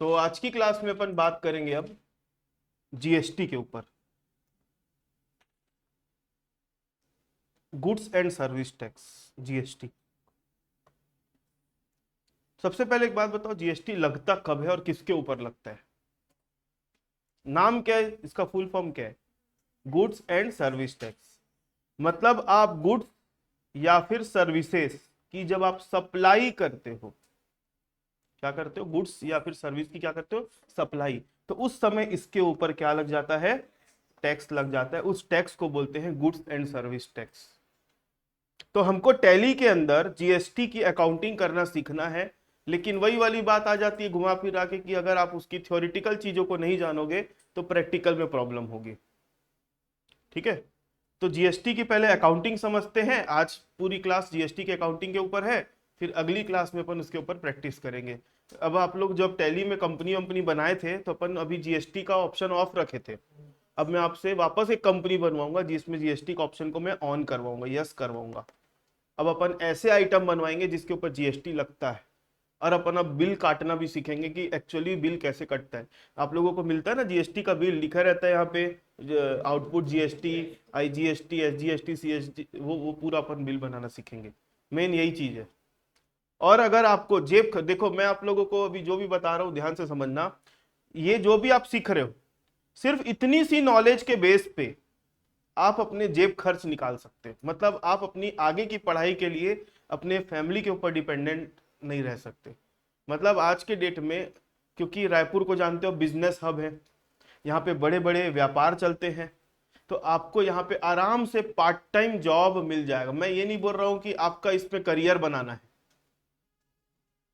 तो आज की क्लास में अपन बात करेंगे अब जीएसटी के ऊपर। Goods and service tax, GST. सबसे पहले एक बात बताओ, जीएसटी लगता कब है और किसके ऊपर लगता है? नाम क्या है इसका? फुल फॉर्म क्या है? Goods and service tax. मतलब आप गुड्स या फिर सर्विसेज की जब आप सप्लाई करते हो, क्या करते हो? गुड्स या फिर सर्विस की क्या करते हो? सप्लाई। तो उस समय इसके ऊपर क्या लग जाता है? टैक्स लग जाता है। उस टैक्स को बोलते हैं गुड्स एंड सर्विस टैक्स। तो हमको टैली के अंदर जीएसटी की अकाउंटिंग करना सीखना है, लेकिन वही वाली बात आ जाती है घुमा फिरा के कि अगर आप उसकी थ्योरेटिकल चीजों को नहीं जानोगे तो प्रैक्टिकल में प्रॉब्लम होगी। ठीक है, तो जीएसटी की पहले अकाउंटिंग समझते हैं। आज पूरी क्लास जीएसटी के अकाउंटिंग के ऊपर है, फिर अगली क्लास में अपन उसके ऊपर प्रैक्टिस करेंगे। अब आप लोग जब टैली में कंपनी वंपनी बनाए थे तो अपन अभी जीएसटी का ऑप्शन ऑफ रखे थे। अब मैं आपसे वापस एक कंपनी बनवाऊंगा जिसमें जीएसटी का ऑप्शन को मैं ऑन करवाऊंगा, यस करवाऊंगा। अब अपन ऐसे आइटम बनवाएंगे जिसके ऊपर जीएसटी लगता है, और अपन अब बिल काटना भी सीखेंगे कि एक्चुअली बिल कैसे कटता है। आप लोगों को मिलता है ना जीएसटी का बिल, लिखा रहता है यहाँ पे output GST, IGST, SGST, CST, वो पूरा अपन बिल बनाना सीखेंगे। मेन यही चीज है। और अगर आपको जेब, देखो मैं आप लोगों को अभी जो भी बता रहा हूँ ध्यान से समझना। ये जो भी आप सीख रहे हो, सिर्फ इतनी सी नॉलेज के बेस पे आप अपने जेब खर्च निकाल सकते हैं। मतलब आप अपनी आगे की पढ़ाई के लिए अपने फैमिली के ऊपर डिपेंडेंट नहीं रह सकते। मतलब आज के डेट में, क्योंकि रायपुर को जानते हो बिजनेस हब है, यहाँ पे बड़े बड़े व्यापार चलते हैं, तो आपको यहाँ पे आराम से पार्ट टाइम जॉब मिल जाएगा। मैं ये नहीं बोल रहा हूँ कि आपका इसमें करियर बनाना है,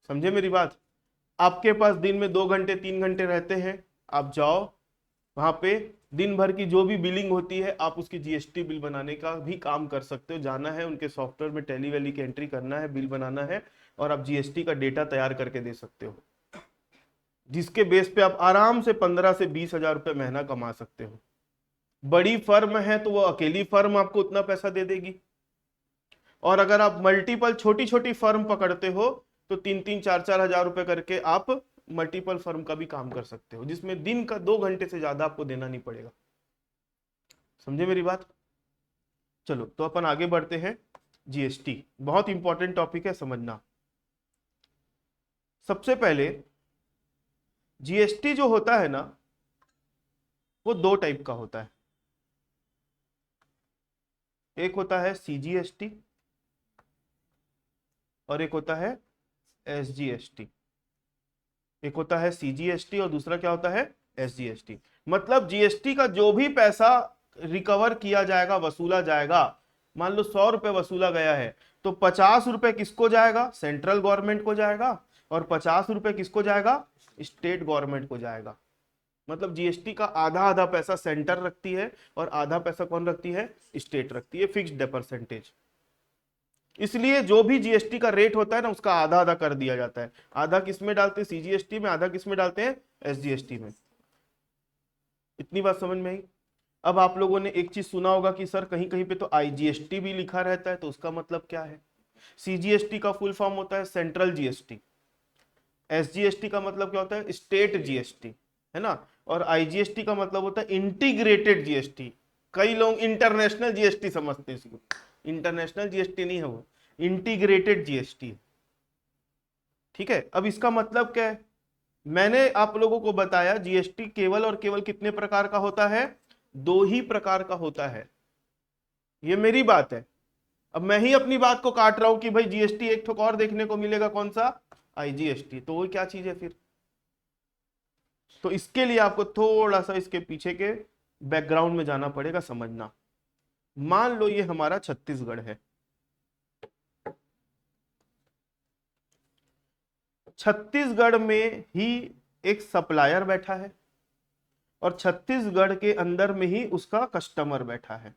समझे मेरी बात? आपके पास दिन में 2 घंटे 3 घंटे रहते हैं, आप जाओ वहां पे, दिन भर की जो भी बिलिंग होती है आप उसकी जीएसटी बिल बनाने का भी काम कर सकते हो। जाना है उनके सॉफ्टवेयर में, टैली वैली की एंट्री करना है, बिल बनाना है, और आप जीएसटी का डेटा तैयार करके दे सकते हो, जिसके बेस पे आप आराम से 15 से 20 हजार रुपये महीना कमा सकते हो। बड़ी फर्म है तो वो अकेली फर्म आपको उतना पैसा दे देगी, और अगर आप मल्टीपल छोटी छोटी फर्म पकड़ते हो तो 3 3 4 4 हजार रुपए करके आप मल्टीपल फर्म का भी काम कर सकते हो, जिसमें दिन का 2 घंटे से ज्यादा आपको देना नहीं पड़ेगा। समझे मेरी बात? चलो तो अपन आगे बढ़ते हैं। जीएसटी बहुत इंपॉर्टेंट टॉपिक है, समझना। सबसे पहले जीएसटी जो होता है ना, वो दो टाइप का होता है। एक होता है सीजीएसटी और एक होता है एसजीएसटी। एक होता है सीजीएसटी और दूसरा क्या होता है? एसजीएसटी। मतलब जीएसटी का जो भी पैसा रिकवर किया जाएगा, वसूला जाएगा, मान लो 100 रुपए वसूला गया है, तो 50 रुपए किसको जाएगा? सेंट्रल गवर्नमेंट को जाएगा, और 50 रुपए किसको जाएगा? स्टेट गवर्नमेंट को जाएगा। मतलब जीएसटी का आधा आधा पैसा सेंटर रखती है और आधा पैसा कौन रखती है? स्टेट रखती है, फिक्स्ड है परसेंटेज। इसलिए जो भी जीएसटी का रेट होता है ना, उसका आधा आधा कर दिया जाता है। आधा किस में डालते हैं? सीजीएसटी में। आधा किस में डालते हैं? एसजीएसटी में। इतनी बात समझ में आई? अब आप लोगों ने एक चीज सुना होगा कि सर कहीं कहीं पे तो आईजीएसटी भी लिखा रहता है, तो उसका मतलब क्या है? सीजीएसटी का फुल फॉर्म होता है सेंट्रल जीएसटी। एसजीएसटी का मतलब क्या होता है? स्टेट जीएसटी, है ना? और आईजीएसटी का मतलब होता है इंटीग्रेटेड जीएसटी। कई लोग इंटरनेशनल जीएसटी समझते हैं इसको। इंटरनेशनल जीएसटी नहीं है वो, इंटीग्रेटेड जीएसटी। ठीक है, अब इसका मतलब क्या है? मैंने आप लोगों को बताया जीएसटी केवल और केवल कितने प्रकार का होता है? दो ही प्रकार का होता है। ये मेरी बात है। अब मैं ही अपनी बात को काट रहा हूं कि भाई जीएसटी एक ठोक और देखने को मिलेगा, कौन सा? आईजीएसटी। तो वो क्या चीज है फिर? तो इसके लिए आपको थोड़ा सा इसके पीछे के बैकग्राउंड में जाना पड़ेगा, समझना। मान लो ये हमारा छत्तीसगढ़ है। छत्तीसगढ़ में ही एक सप्लायर बैठा है, और छत्तीसगढ़ के अंदर में ही उसका कस्टमर बैठा है।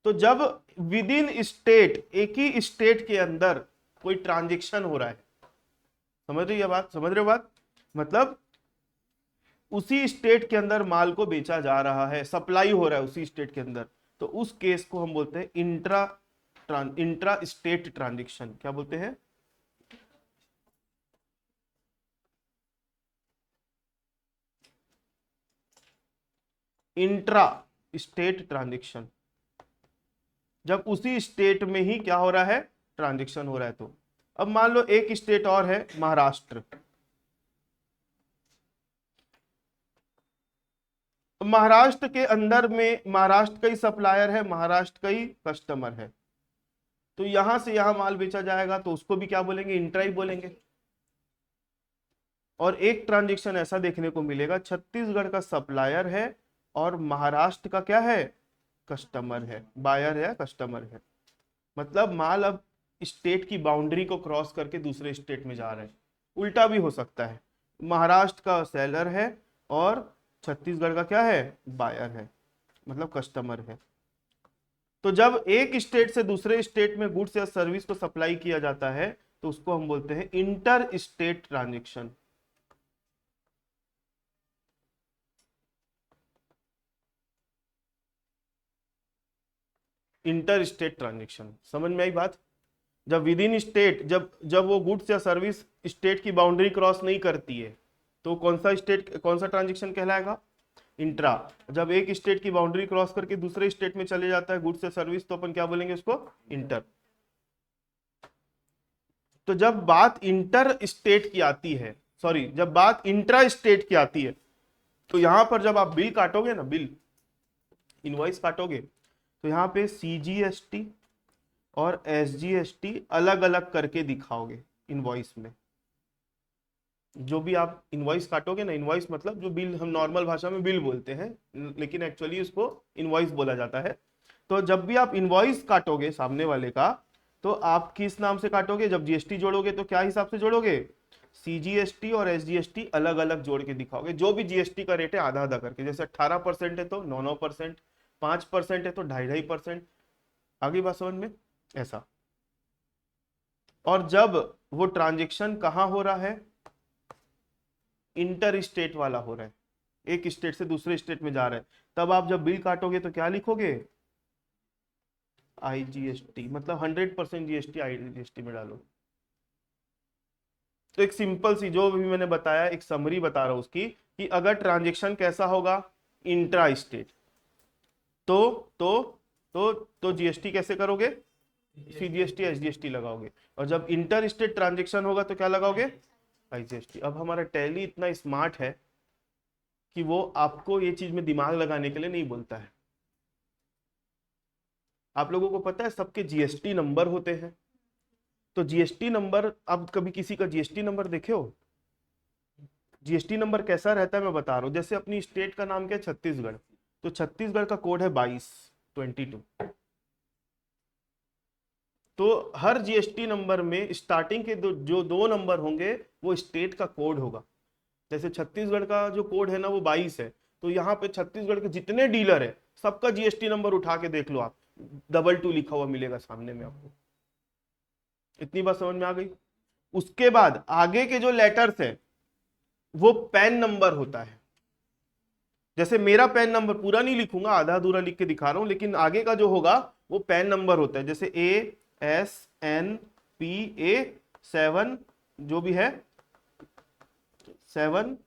तो जब विद इन स्टेट, एक ही स्टेट के अंदर कोई ट्रांजेक्शन हो रहा है, समझ रही है बात? समझ रहे हो बात? मतलब उसी स्टेट के अंदर माल को बेचा जा रहा है, सप्लाई हो रहा है उसी स्टेट के अंदर, तो उस केस को हम बोलते हैं इंट्रा स्टेट ट्रांजेक्शन। क्या बोलते हैं? इंट्रा स्टेट ट्रांजेक्शन, जब उसी स्टेट में ही क्या हो रहा है, ट्रांजेक्शन हो रहा है। तो अब मान लो एक स्टेट और है महाराष्ट्र। महाराष्ट्र के अंदर में महाराष्ट्र का ही सप्लायर है, महाराष्ट्र का ही कस्टमर है, तो यहां से यहां माल बेचा जाएगा तो उसको भी क्या बोलेंगे, इंट्रा ही बोलेंगे। और एक ट्रांजेक्शन ऐसा देखने को मिलेगा, छत्तीसगढ़ का सप्लायर है और महाराष्ट्र का क्या है, कस्टमर है, बायर है, कस्टमर है। मतलब माल अब स्टेट की बाउंड्री को क्रॉस करके दूसरे स्टेट में जा रहा है। उल्टा भी हो सकता है, महाराष्ट्र का सेलर है और छत्तीसगढ़ का क्या है, बायर है, मतलब कस्टमर है। तो जब एक स्टेट से दूसरे स्टेट में गुड्स या सर्विस को सप्लाई किया जाता है तो उसको हम बोलते हैं inter state transaction. Inter state transaction, समझ में आई बात। जब विद इन स्टेट, जब जब वो गुड्स या सर्विस स्टेट की बाउंड्री क्रॉस नहीं करती है तो कौन सा स्टेट, कौन सा ट्रांजेक्शन कहलाएगा, इंट्रा। जब एक स्टेट की बाउंड्री क्रॉस करके दूसरे स्टेट में चले जाता है गुड्स या सर्विस तो अपन क्या बोलेंगे उसको, इंटर। तो जब बात इंटर स्टेट की आती है, सॉरी जब बात इंट्रा स्टेट की आती है, तो यहां पर जब आप बिल काटोगे ना, बिल इनवॉइस काटोगे, तो यहाँ पे CGST और SGST अलग अलग करके दिखाओगे इनवॉइस में। जो भी आप इनवॉइस काटोगे ना, इनवॉइस मतलब जो बिल हम नॉर्मल भाषा में बिल बोलते हैं, लेकिन एक्चुअली उसको इनवॉइस बोला जाता है। तो जब भी आप इनवॉइस काटोगे सामने वाले का, तो आप किस नाम से काटोगे, जब GST जोड़ोगे तो क्या हिसाब से जोड़ोगे, CGST और SGST अलग अलग जोड़ के दिखाओगे। जो भी GST का रेट है आधा आधा करके, जैसे 18% है तो 9-9%, 5% है तो 2.5-2.5%। आगे बात समझ में, ऐसा। और जब वो ट्रांजेक्शन कहां हो रहा है, इंटर स्टेट वाला हो रहा है, एक स्टेट से दूसरे स्टेट में जा रहा है, तब आप जब बिल काटोगे तो क्या लिखोगे, IGST, मतलब 100% GST IGST में डालो। तो एक सिंपल सी जो भी मैंने बताया, एक समरी बता रहा हूं उसकी, कि अगर ट्रांजेक्शन कैसा होगा, इंट्रा स्टेट, तो तो तो GST कैसे करोगे, CGST SGST लगाओगे। और जब इंटर स्टेट ट्रांजेक्शन होगा तो क्या लगाओगे, IGST। अब हमारा टैली इतना स्मार्ट है कि वो आपको ये चीज में दिमाग लगाने के लिए नहीं बोलता है। आप लोगों को पता है सबके GST नंबर होते हैं। तो GST नंबर, अब कभी किसी का GST नंबर देखे हो, GST नंबर कैसा रहता है मैं बता रहा हूं। जैसे अपनी स्टेट का नाम क्या है, छत्तीसगढ़, तो छत्तीसगढ़ का कोड है 2222। तो हर GST नंबर में स्टार्टिंग के जो दो नंबर होंगे वो स्टेट का कोड होगा। जैसे छत्तीसगढ़ का जो कोड है ना वो 22 है, तो यहाँ पे छत्तीसगढ़ के जितने डीलर है सबका GST नंबर उठा के देख लो आप, 22 लिखा हुआ मिलेगा सामने में आपको। इतनी बात समझ में आ गई। उसके बाद आगे के जो लेटर्स है वो पैन नंबर होता है। जैसे मेरा पैन नंबर पूरा नहीं लिखूंगा, आधा अधूरा लिख के दिखा रहा हूं, लेकिन आगे का जो होगा वो पैन नंबर होता है। जैसे ASNPA7 जो भी है 7,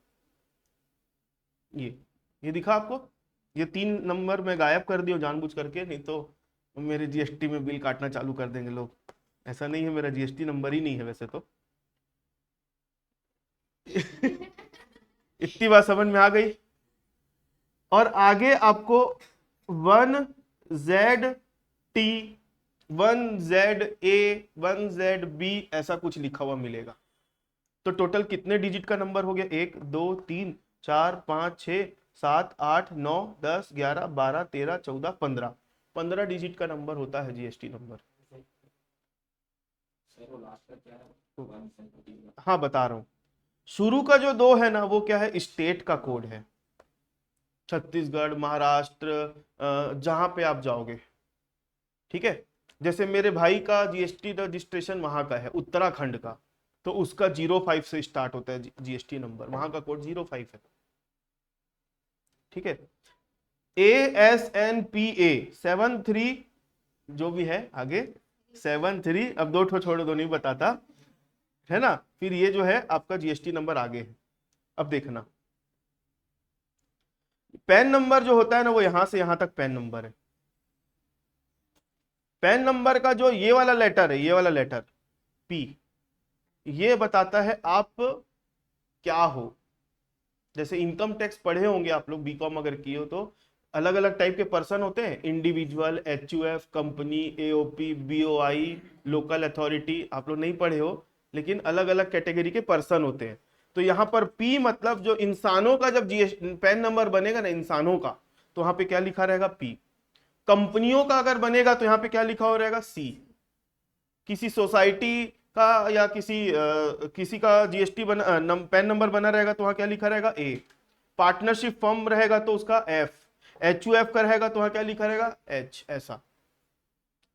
ये दिखा आपको। ये 3 नंबर मैं गायब कर दिया जानबूझ करके, नहीं तो मेरे GST में बिल काटना चालू कर देंगे लोग। ऐसा नहीं है, मेरा GST नंबर ही नहीं है वैसे तो। इतनी बात समझ में आ गई। और आगे आपको 1ZT, 1ZA, 1ZB ऐसा कुछ लिखा हुआ मिलेगा। तो टोटल कितने डिजिट का नंबर हो गया, 1 2 3 4 5 6 7 8 9 10 11 12 13 14 15, 15 डिजिट का नंबर होता है GST नंबर। हाँ बता रहा हूं, शुरू का जो 2 है ना वो क्या है, स्टेट का कोड है। छत्तीसगढ़, महाराष्ट्र, जहां पे आप जाओगे, ठीक है। जैसे मेरे भाई का GST रजिस्ट्रेशन वहां का है, उत्तराखंड का, तो उसका 05 से स्टार्ट होता है GST नंबर, वहां का कोड 05 है, ठीक है। ASNPA 73 जो भी है आगे 73, अब 2 ठो छोड़ दो नहीं बताता है ना। फिर ये जो है आपका GST नंबर आगे है। अब देखना, पैन नंबर जो होता है ना वो यहां से यहां तक पैन नंबर है। पैन नंबर का जो ये वाला लेटर है, ये वाला लेटर पी, ये बताता है आप क्या हो। जैसे इनकम टैक्स पढ़े होंगे आप लोग, बीकॉम अगर किए हो तो, अलग अलग टाइप के पर्सन होते हैं, individual, HUF, company, AOP, BOI, local authority. आप लोग नहीं पढ़े हो, लेकिन अलग अलग कैटेगरी के पर्सन होते हैं। तो यहाँ पर पी मतलब जो इंसानों का जब जीएसटी पैन नंबर बनेगा ना इंसानों का, तो वहां पे क्या लिखा रहेगा? पी। कंपनियों का अगर बनेगा तो यहाँ पे क्या लिखा हो रहेगा? सी। किसी सोसाइटी का या किसी का जीएसटी पैन नंबर बना रहेगा तो वहां क्या लिखा रहेगा? ए। पार्टनरशिप फर्म रहेगा तो उसका एफ। एचयूएफ का रहेगा तो वहां क्या लिखा रहेगा? एच। ऐसा।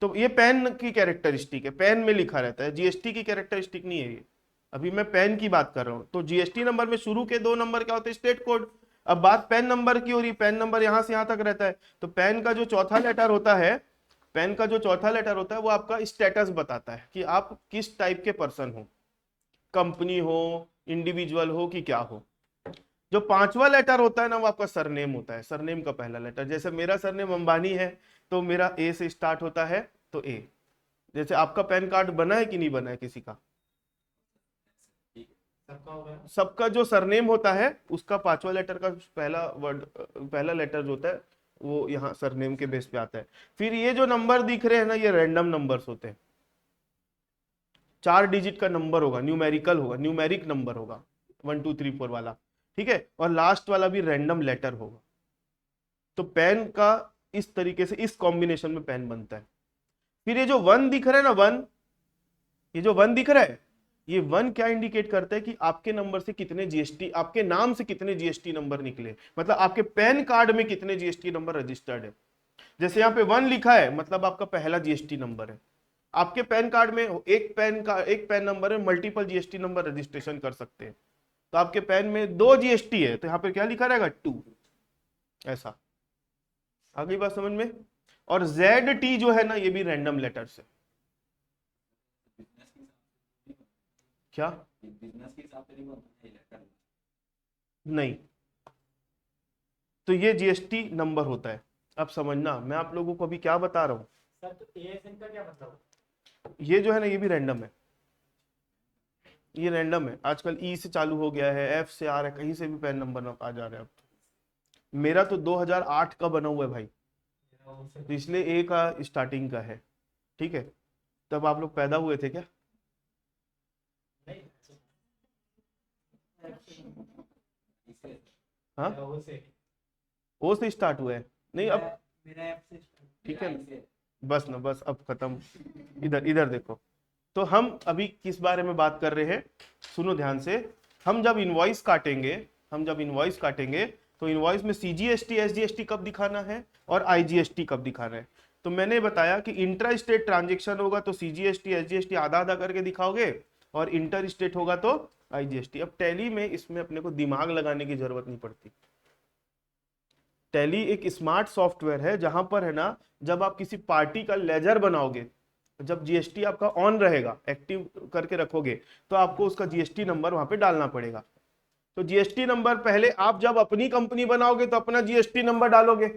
तो ये पैन की कैरेक्टरिस्टिक है, पैन में लिखा रहता है, जीएसटी की कैरेक्टरिस्टिक नहीं है ये। अभी मैं पैन की बात कर रहा हूं। तो जीएसटी नंबर में शुरू के 2 नंबर क्या होते हैं? State code. अब बात पैन नंबर की हो रही, पैन नंबर यहां से यहां तक रहता है। तो पैन का जो चौथा लेटर होता है, पैन का जो चौथा लेटर होता है वो आपका स्टेटस बताता है कि आप किस टाइप के पर्सन हो, कंपनी हो, इंडिविजुअल हो कि क्या हो। जो पांचवा लेटर होता है ना वो आपका सरनेम होता है, सरनेम का पहला लेटर। जैसे मेरा सरनेम अंबानी है तो मेरा ए से स्टार्ट होता है, तो ए। जैसे आपका पैन कार्ड बना है कि नहीं बना है किसी का? सबका जो सरनेम होता है उसका पांचवा लेटर का पहला वर्ड, पहला लेटर जो होता है वो यहाँ सरनेम के बेस पे आता है। फिर ये जो नंबर दिख रहे हैं ना, ये रैंडम नंबर्स होते हैं। 4 डिजिट का नंबर होगा, न्यूमेरिकल होगा, न्यूमेरिक नंबर होगा, 1 2 3 4 वाला। ठीक है, और लास्ट वाला भी रैंडम लेटर होगा। तो पेन का इस तरीके से, इस कॉम्बिनेशन में पेन बनता है। फिर ये जो 1 दिख रहा है ना, 1, ये जो 1 दिख रहा है, ये 1 क्या इंडिकेट करता है कि आपके नंबर से कितने जीएसटी, आपके नाम से कितने जीएसटी नंबर निकले, मतलब आपके पैन कार्ड में कितने जीएसटी नंबर रजिस्टर्ड है। जैसे यहाँ पे 1 लिखा है मतलब आपका पहला जीएसटी नंबर है। आपके पैन कार्ड में एक पैन नंबर है, मल्टीपल जीएसटी नंबर रजिस्ट्रेशन कर सकते हैं। तो आपके पैन में 2 जीएसटी है तो यहाँ पे क्या लिखा रहेगा? 2। ऐसा। आ गई बात समझ में? और ZT जो है ना, ये भी रैंडम लेटर से। क्या? बिजनेस के हिसाब से नहीं बनता है लेटर। नहीं, तो ये जीएसटी नंबर होता है। अब समझना, मैं आप लोगों को अभी क्या बता रहा हूं। सर तो एएसएन का क्या मतलब? ये जो है ना, ये भी रैंडम है। ये रैंडम है, आजकल ई से चालू हो गया है, एफ से आ रहा है, कहीं से भी पैन नंबर आ जा रहा है अब तो। मेरा तो 2008 का बना हुआ है भाई, तो इसलिए ए का स्टार्टिंग का है। ठीक है, तब आप लोग पैदा हुए थे क्या? हाँ, ओ से स्टार्ट हुआ है। नहीं अब मेरा ऐप से ठीक है ना, बस ना, बस अब खत्म। इधर इधर देखो। तो हम अभी किस बारे में बात कर रहे हैं, सुनो ध्यान से। हम जब इनवॉइस काटेंगे, तो इनवॉइस में सीजीएसटी एसजीएसटी कब दिखाना है और आईजीएसटी कब दिखाना है। तो मैंने बताया कि इंट्रा स्टेट ट्रांजेक्शन होगा तो सीजीएसटी एसजीएसटी आधा आधा करके दिखाओगे, और इंटर स्टेट होगा तो आईजीएसटी। अब टैली में इसमें अपने को दिमाग लगाने की जरूरत नहीं पड़ती। टैली एक स्मार्ट सॉफ्टवेयर है, जहां पर है ना, जब आप किसी पार्टी का लेजर बनाओगे, जब जीएसटी आपका ऑन रहेगा, एक्टिव करके रखोगे, तो आपको उसका जीएसटी नंबर वहां पे डालना पड़ेगा। तो जीएसटी नंबर पहले आप जब अपनी कंपनी बनाओगे तो अपना जीएसटी नंबर डालोगे।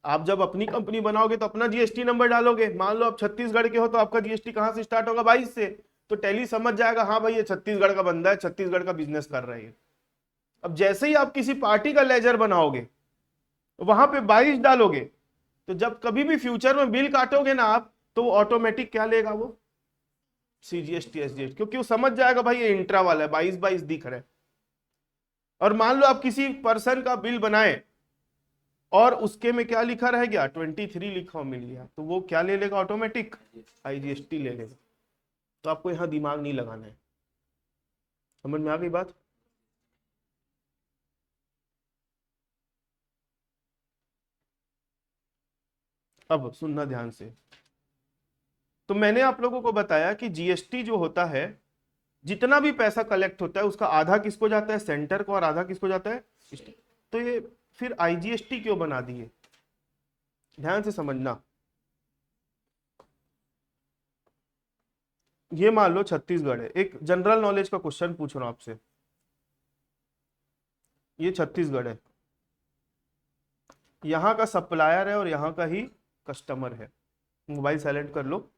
आप जब अपनी कंपनी बनाओगे तो अपना जीएसटी नंबर डालोगे। मान लो आप छत्तीसगढ़ के हो तो आपका जीएसटी कहां से स्टार्ट होगा? 22 से। तो टैली समझ जाएगा, हाँ भाई ये छत्तीसगढ़ का बंदा है, छत्तीसगढ़ का बिजनेस कर रहा है। अब जैसे ही आप किसी पार्टी का लेजर बनाओगे, वहां पे 22 डालोगे, तो जब कभी भी फ्यूचर में बिल काटोगे ना आप, तो वो ऑटोमेटिक क्या लेगा? वो सीजीएसटी एसजीएसटी, क्योंकि वो समझ जाएगा भाई ये इंट्रा वाला है, 22 दिख रहा है। और मान लो आप किसी पर्सन का बिल बनाए और उसके में क्या लिखा रह गया? 23 लिखा हो, मिल गया, तो वो क्या ले लेगा? ऑटोमेटिक आईजीएसटी ले लेगा। तो आपको यहां दिमाग नहीं लगाना है। समझ में आ गई बात? अब सुनना ध्यान से। तो मैंने आप लोगों को बताया कि जीएसटी जो होता है, जितना भी पैसा कलेक्ट होता है उसका आधा किसको जाता है? सेंटर को, और आधा किसको जाता है? तो ये फिर आईजीएसटी क्यों बना दिए? ध्यान से समझना। ये मान लो छत्तीसगढ़ है, एक जनरल नॉलेज का क्वेश्चन पूछ रहा हूं आपसे। ये छत्तीसगढ़ है, यहाँ का सप्लायर है और यहाँ का ही कस्टमर है। मोबाइल साइलेंट कर लो।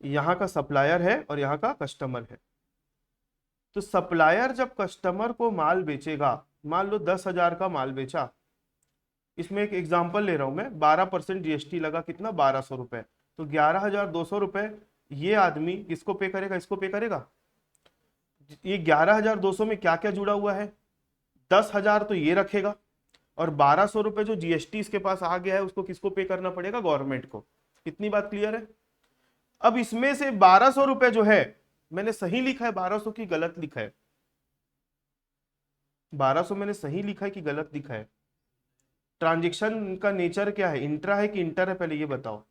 यहाँ का सप्लायर है और यहाँ का कस्टमर है। तो सप्लायर जब कस्टमर को माल बेचेगा, मान लो 10,000 का माल बेचा, इसमें एक एग्जांपल ले रहा हूं मैं, 12% जीएसटी लगा, कितना 1200 रुपए, तो 11,200 रुपए ये आदमी किसको पे करेगा, इसको पे करेगा। ये 11,200 में क्या क्या जुड़ा हुआ है, 10,000 तो ये रखेगा और 1200 रुपए जो जीएसटी इसके पास आ गया है उसको किसको पे करना पड़ेगा, गवर्नमेंट को। इतनी बात क्लियर है। अब इसमें से 1200 रुपए जो है, मैंने सही लिखा है 1200 की गलत लिखा है, 1200 मैंने सही लिखा है कि गलत लिखा है। ट्रांजैक्शन का नेचर क्या है, इंट्रा है कि इंटर है, पहले ये बताओ।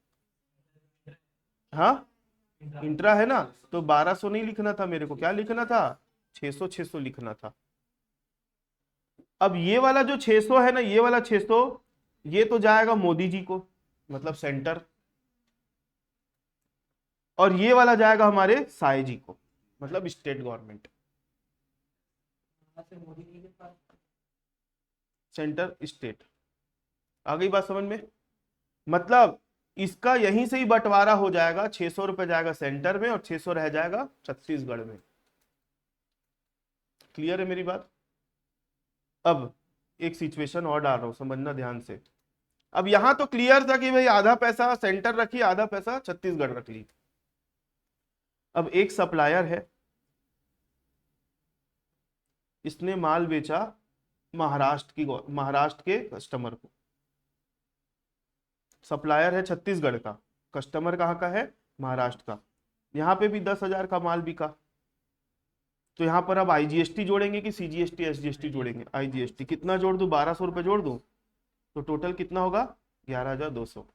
हाँ इंट्रा है ना, तो 1200 नहीं लिखना था मेरे को, क्या लिखना था, 600 लिखना था। अब ये वाला जो 600 है ना, ये वाला 600 ये तो जाएगा मोदी जी को, मतलब सेंटर, और ये वाला जाएगा हमारे साय जी को, मतलब स्टेट गवर्नमेंट, मोदी जी के पास सेंटर स्टेट। आ गई बात समझ में। मतलब इसका यहीं से ही बंटवारा हो जाएगा, 600 रुपए जाएगा सेंटर में और 600 रह जाएगा छत्तीसगढ़ में। क्लियर है मेरी बात। अब एक सिचुएशन और डाल रहा हूं, समझना ध्यान से। अब यहां तो क्लियर था कि भाई आधा पैसा सेंटर रखी, आधा पैसा छत्तीसगढ़ रख ली। अब एक सप्लायर है, इसने माल बेचा महाराष्ट्र के कस्टमर को। सप्लायर है छत्तीसगढ़ का, कस्टमर कहाँ का है, महाराष्ट्र का। यहाँ पे भी 10,000 का माल बिका, तो यहाँ पर अब आईजीएसटी जोड़ेंगे कि सीजीएसटी एसजीएसटी जोड़ेंगे, आईजीएसटी। कितना जोड़ दूं, 1200 रुपए जोड़ दूं, तो टोटल कितना होगा, 11,200।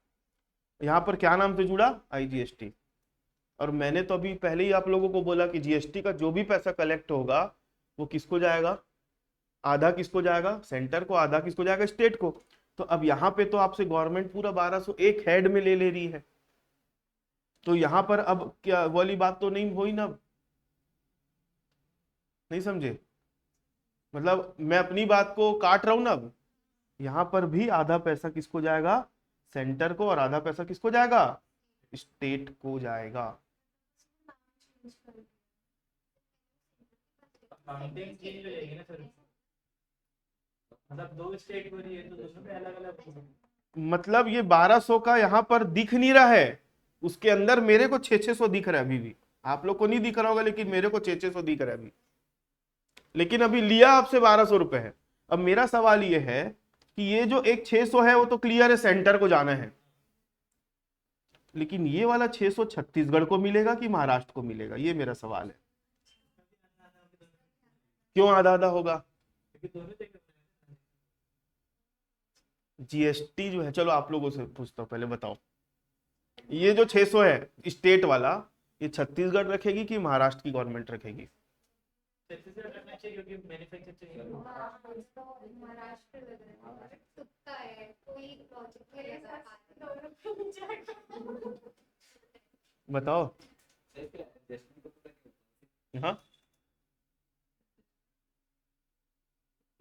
यहाँ पर क्या नाम से जुड़ा, आईजीएसटी। और मैंने तो अभी पहले ही आप लोगों को बोला कि जीएसटी का जो भी पैसा कलेक्ट होगा वो किसको जाएगा, आधा किसको जाएगा, सेंटर को, आधा किसको जाएगा, स्टेट को। तो अब यहाँ पे तो आपसे गवर्नमेंट पूरा 1200 एक हेड में ले रही है, तो यहाँ पर अब क्या वाली बात तो नहीं हुई ना, नहीं समझे। मतलब मैं अपनी बात को काट रहा हूं ना। अब यहाँ पर भी आधा पैसा किसको जाएगा, सेंटर को, और आधा पैसा किसको जाएगा, स्टेट को जाएगा। अकाउंटिंग चेंज हो जाएगी ना सर, मतलब दो स्टेट बनी है तो दोनों पे अलग अलग। मतलब ये 1200 का यहाँ पर दिख नहीं रहा है, उसके अंदर मेरे को 600 दिख रहा है अभी भी। आप लोग को नहीं दिख रहा होगा, लेकिन मेरे को 600 दिख रहा है अभी। लेकिन अभी लिया आपसे 1200 रुपए है। अब मेरा सवाल ये है कि ये जो एक 600 है वो तो क्लियर है सेंटर को जाना है, लेकिन ये वाला 600 छत्तीसगढ़ को मिलेगा कि महाराष्ट्र को मिलेगा, ये मेरा सवाल है। क्यों आधा आधा होगा, जीएसटी जो है, चलो आप लोगों से पूछता हूं, पहले बताओ ये जो 600 है स्टेट वाला, ये छत्तीसगढ़ रखेगी कि महाराष्ट्र की गवर्नमेंट रखेगी। छत्तीसगढ़ रखना चाहिए क्योंकि मैन्युफैक्चर चाहिए। महाराष्ट्र लग रहा है, तुक्का है, कोई प्रोजेक्ट के लिए बताओ। हाँ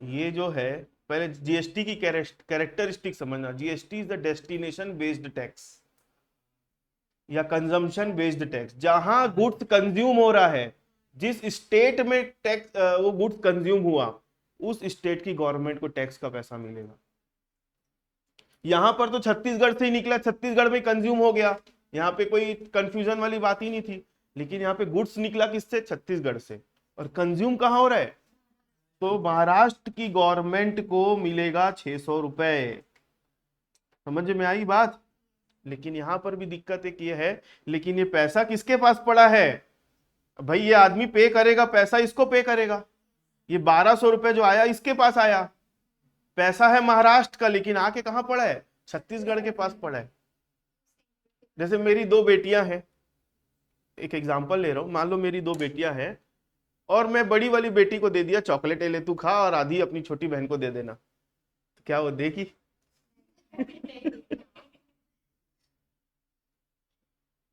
ये जो है, पहले जीएसटी की कैरेक्टरिस्टिक समझना। GST is the destination based tax या कंजम्पशन बेस्ड टैक्स। जहां गुड्स कंज्यूम हो रहा है, जिस स्टेट में टैक्स वो गुड्स कंज्यूम हुआ, उस स्टेट की गवर्नमेंट को टैक्स का पैसा मिलेगा। यहां पर तो छत्तीसगढ़ से ही निकला, छत्तीसगढ़ में कंज्यूम हो गया, यहाँ पे कोई कंफ्यूजन वाली बात ही नहीं थी। लेकिन यहाँ पे गुड्स निकला किससे, छत्तीसगढ़ से, और कंज्यूम कहाँ हो रहा है, तो महाराष्ट्र की गवर्नमेंट को मिलेगा 600 रुपए। समझ में आई बात। लेकिन यहां पर भी दिक्कत एक ये है, लेकिन ये पैसा किसके पास पड़ा है भाई, ये आदमी पे करेगा, पैसा इसको पे करेगा। ये 1200 रुपए जो आया इसके पास आया, पैसा है महाराष्ट्र का, लेकिन आके कहां पड़ा है, छत्तीसगढ़ के पास पड़ा है। जैसे मेरी दो बेटियां हैं, एक एग्जांपल ले रहा हूं, मान लो मेरी दो बेटियां हैं और मैं बड़ी वाली बेटी को दे दिया चॉकलेट, ले तू खा, और आधी अपनी छोटी बहन को दे देना, तो क्या वो देगी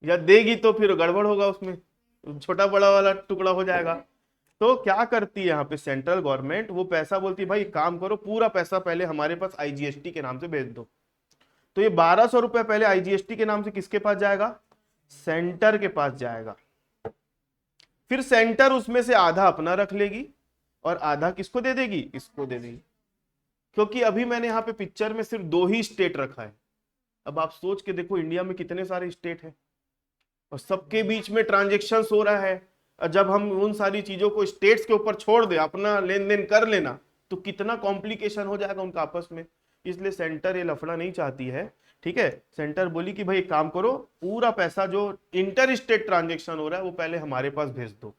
या देगी, तो फिर गड़बड़ होगा उसमें, छोटा बड़ा वाला टुकड़ा हो जाएगा। तो क्या करती है यहाँ पे सेंट्रल गवर्नमेंट, वो पैसा बोलती है भाई काम करो, पूरा पैसा पहले हमारे पास आईजीएसटी के नाम से भेज दो। तो ये 1200 रुपए पहले आईजीएसटी के नाम से किसके पास जाएगा, सेंटर के पास जाएगा। फिर सेंटर उसमें से आधा अपना रख लेगी और आधा किसको दे देगी, इसको दे देगी। क्योंकि अभी मैंने यहाँ पे पिक्चर में सिर्फ 2 ही स्टेट रखा है। अब आप सोच के देखो इंडिया में कितने सारे स्टेट हैं और सबके बीच में ट्रांजेक्शन हो रहा है। और जब हम उन सारी चीजों को स्टेट्स के ऊपर छोड़ दे, अपना लेन देन कर लेना, तो कितना कॉम्प्लिकेशन हो जाएगा उनका आपस में। इसलिए सेंटर ये लफड़ा नहीं चाहती है। ठीक है, सेंटर बोली कि भाई एक काम करो, पूरा पैसा जो इंटर स्टेट ट्रांजेक्शन हो रहा है वो पहले हमारे पास भेज दो,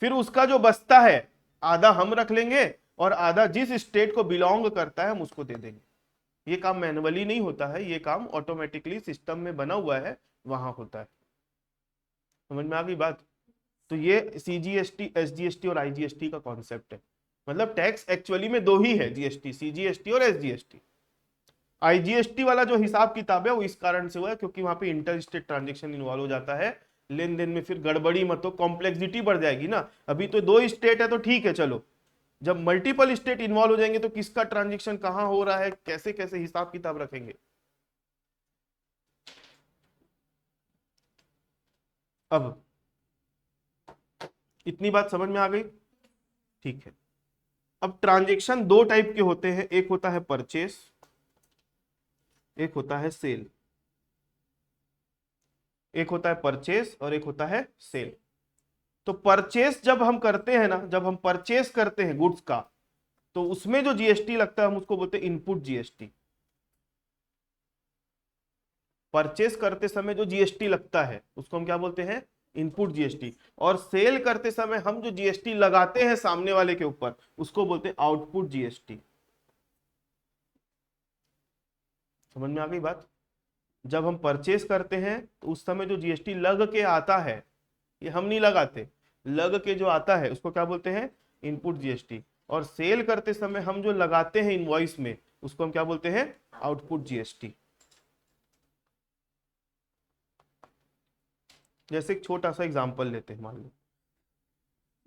फिर उसका जो बचता है आधा हम रख लेंगे और आधा जिस स्टेट को बिलोंग करता है हम उसको दे देंगे। ये काम मैनुअली नहीं होता है, ये काम ऑटोमेटिकली सिस्टम में बना हुआ है, वहां होता है। समझ में आ गई बात। तो ये सीजीएसटी, एसजीएसटी और आईजीएसटी का कॉन्सेप्ट है। मतलब टैक्स एक्चुअली में 2 ही है, जीएसटी, सीजीएसटी और एसजीएसटी। आईजीएसटी वाला जो हिसाब किताब है वो इस कारण से हुआ है क्योंकि वहां पे इंटर स्टेट ट्रांजेक्शन इन्वॉल्व हो जाता है, लेन देन में फिर गड़बड़ी मत हो, कॉम्प्लेक्सिटी बढ़ जाएगी ना। अभी तो 2 स्टेट है तो ठीक है चलो, जब मल्टीपल स्टेट इन्वॉल्व हो जाएंगे तो किसका ट्रांजेक्शन कहां हो रहा है, कैसे कैसे हिसाब किताब रखेंगे। अब इतनी बात समझ में आ गई, ठीक है। अब ट्रांजेक्शन 2 टाइप के होते हैं, एक होता है परचेस, एक होता है सेल। एक होता है परचेस और एक होता है सेल। तो परचेस जब हम करते हैं ना, जब हम परचेस करते हैं गुड्स का, तो उसमें जो जीएसटी लगता है हम उसको बोलते हैं इनपुट जीएसटी। परचेस करते समय जो जीएसटी लगता है उसको हम क्या बोलते हैं, इनपुट जीएसटी। और सेल करते समय हम जो जीएसटी लगाते हैं सामने वाले के ऊपर उसको बोलते हैं आउटपुट जीएसटी। समझ में आ गई बात। जब हम परचेस करते हैं तो उस समय जो जीएसटी लग के आता है, ये हम नहीं लगाते, लग के जो आता है उसको क्या बोलते हैं, इनपुट जीएसटी। और सेल करते समय हम जो लगाते हैं इनवॉइस में उसको हम क्या बोलते हैं, आउटपुट जीएसटी। जैसे एक छोटा सा एग्जांपल लेते हैं,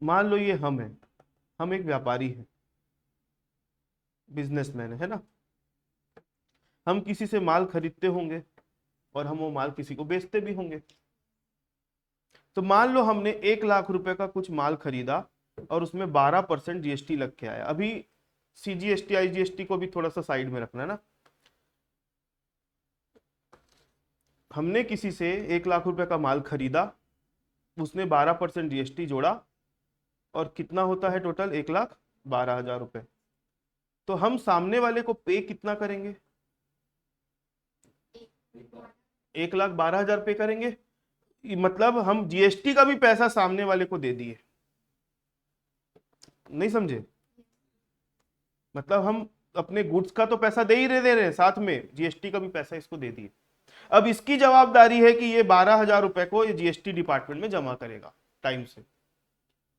मान लो ये हम हैं, हम एक व्यापारी हैं, बिजनेसमैन है ना। हम किसी से माल खरीदते होंगे और हम वो माल किसी को बेचते भी होंगे। तो मान लो हमने 1 लाख रुपए का कुछ माल खरीदा और उसमें 12% जीएसटी लग के आया। अभी सीजीएसटी आईजीएसटी को भी थोड़ा सा साइड में रखना है ना। हमने किसी से 1 लाख रुपए का माल खरीदा, उसने 12% जीएसटी जोड़ा और कितना होता है टोटल, 1,12,000 रुपए। तो हम सामने वाले को पे कितना करेंगे, 1,12,000 पे करेंगे। मतलब हम जीएसटी का भी पैसा सामने वाले को दे दिए, नहीं समझे। मतलब हम अपने गुड्स का तो पैसा दे ही दे रहे हैं, साथ में जीएसटी का भी पैसा इसको दे दिए। अब इसकी जवाबदारी है कि ये 12,000 रुपए को ये जीएसटी डिपार्टमेंट में जमा करेगा टाइम से।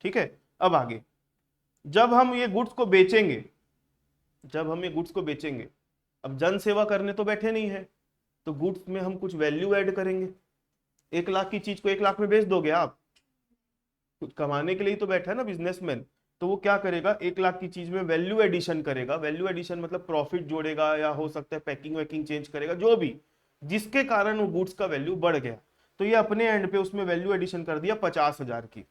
ठीक है, अब आगे जब हम ये गुड्स को बेचेंगे, अब जन सेवा करने तो बैठे नहीं है, तो गुड्स में हम कुछ वैल्यू ऐड करेंगे। 1 लाख की चीज को 1 लाख में बेच दोगे आप, कुछ कमाने के लिए तो बैठा है ना बिजनेसमैन। तो वो क्या करेगा, 1 लाख की चीज में वैल्यू एडिशन करेगा। वैल्यू एडिशन मतलब प्रॉफिट जोड़ेगा या हो सकता है पैकिंग वैकिंग चेंज करेगा, जो भी, जिसके कारण वो गुड्स का वैल्यू बढ़ गया। तो ये अपने एंड पे उसमें वैल्यू एडिशन कर दिया 50,000 की।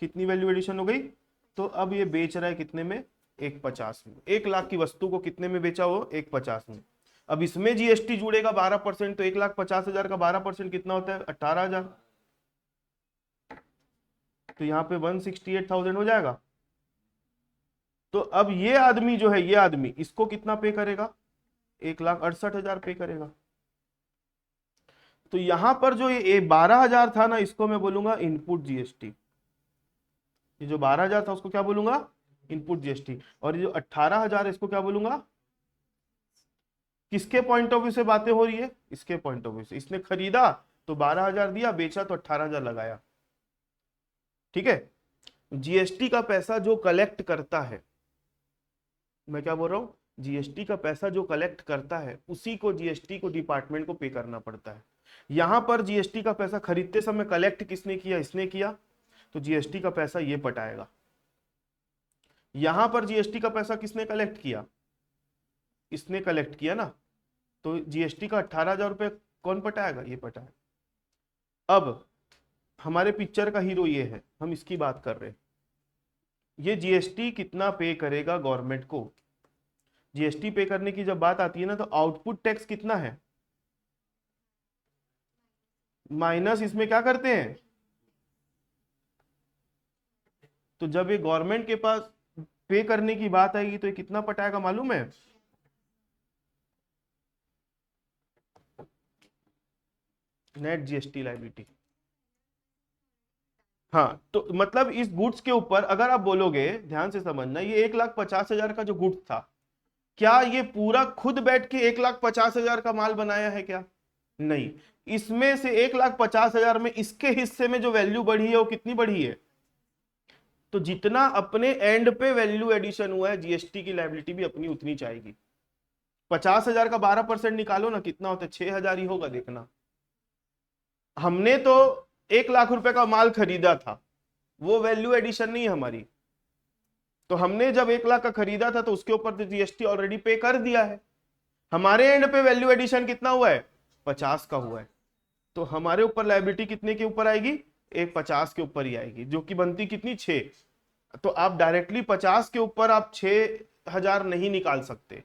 कितनी वैल्यू एडिशन हो गई, तो अब ये बेच रहा है कितने में, 1,50 में। 1 लाख की वस्तु को कितने में बेचा वो, 1,50 में। अब इसमें जीएसटी जुड़ेगा 12%, तो 1,50,000 का 12% कितना होता है, 18,000। तो यहाँ पे 168,000 हो जाएगा। तो अब ये आदमी जो है, ये आदमी इसको कितना पे करेगा, 1,68,000 पे करेगा। तो यहां पर जो ये 12,000 था ना, इसको मैं बोलूंगा इनपुट जीएसटी। ये जो 12,000 था उसको क्या बोलूंगा, इनपुट जीएसटी। और ये जो 18,000 है इसको क्या बोलूंगा, किसके पॉइंट ऑफ व्यू से बातें हो रही है, इसके पॉइंट ऑफ व्यू से। इसने खरीदा तो 12,000 दिया, बेचा तो 18,000 लगाया। ठीक है, जीएसटी का पैसा जो कलेक्ट करता है, मैं क्या बोल रहा हूं, जीएसटी का पैसा जो कलेक्ट करता है उसी को जीएसटी को डिपार्टमेंट को पे करना पड़ता है। यहां पर जीएसटी का पैसा खरीदते समय कलेक्ट किसने किया, इसने किया। तो जीएसटी का पैसा ये पटाएगा। यहां पर जीएसटी का पैसा किसने कलेक्ट किया? इसने कलेक्ट किया ना, तो जीएसटी का 18,000 रुपये कौन पटाएगा? ये पटाएगा। अब हमारे पिक्चर का हीरो ये है, हम इसकी बात कर रहे हैं। ये जीएसटी कितना पे करेगा गवर्नमेंट को? जीएसटी पे करने की जब बात आती है ना, तो आउटपुट टैक्स कितना है माइनस इसमें क्या करते हैं? तो जब ये गवर्नमेंट के पास पे करने की बात आएगी तो ये कितना पटाएगा मालूम है? Net GST liability. हाँ, तो मतलब इस गुड्स के ऊपर अगर आप बोलोगे, ध्यान से समझना, ये 1,50,000 का जो गुड्स था, क्या ये पूरा खुद बैठ के 1,50,000 का माल बनाया है क्या? नहीं, इसमें से 1,50,000 में इसके हिस्से में जो वैल्यू बढ़ी है वो कितनी बढ़ी है? तो जितना अपने एंड पे वैल्यू एडिशन हुआ है, जीएसटी की लायबिलिटी भी अपनी उतनी चाहिए। 50,000 का 12% निकालो ना, कितना होता है? 6,000 ही होगा। देखना, हमने तो 1,00,000 रुपए का माल खरीदा था, वो वैल्यू एडिशन नहीं है हमारी। तो हमने जब 1,00,000 का खरीदा था तो उसके ऊपर तो जीएसटी ऑलरेडी पे कर दिया है। हमारे एंड पे वैल्यू एडिशन कितना हुआ है? 50 का हुआ है। तो हमारे ऊपर लायबिलिटी कितने के ऊपर आएगी? 1,50 के ऊपर ही आएगी, जो कि बनती कितनी? 6। तो आप डायरेक्टली 50 के ऊपर आप 6,000 नहीं निकाल सकते,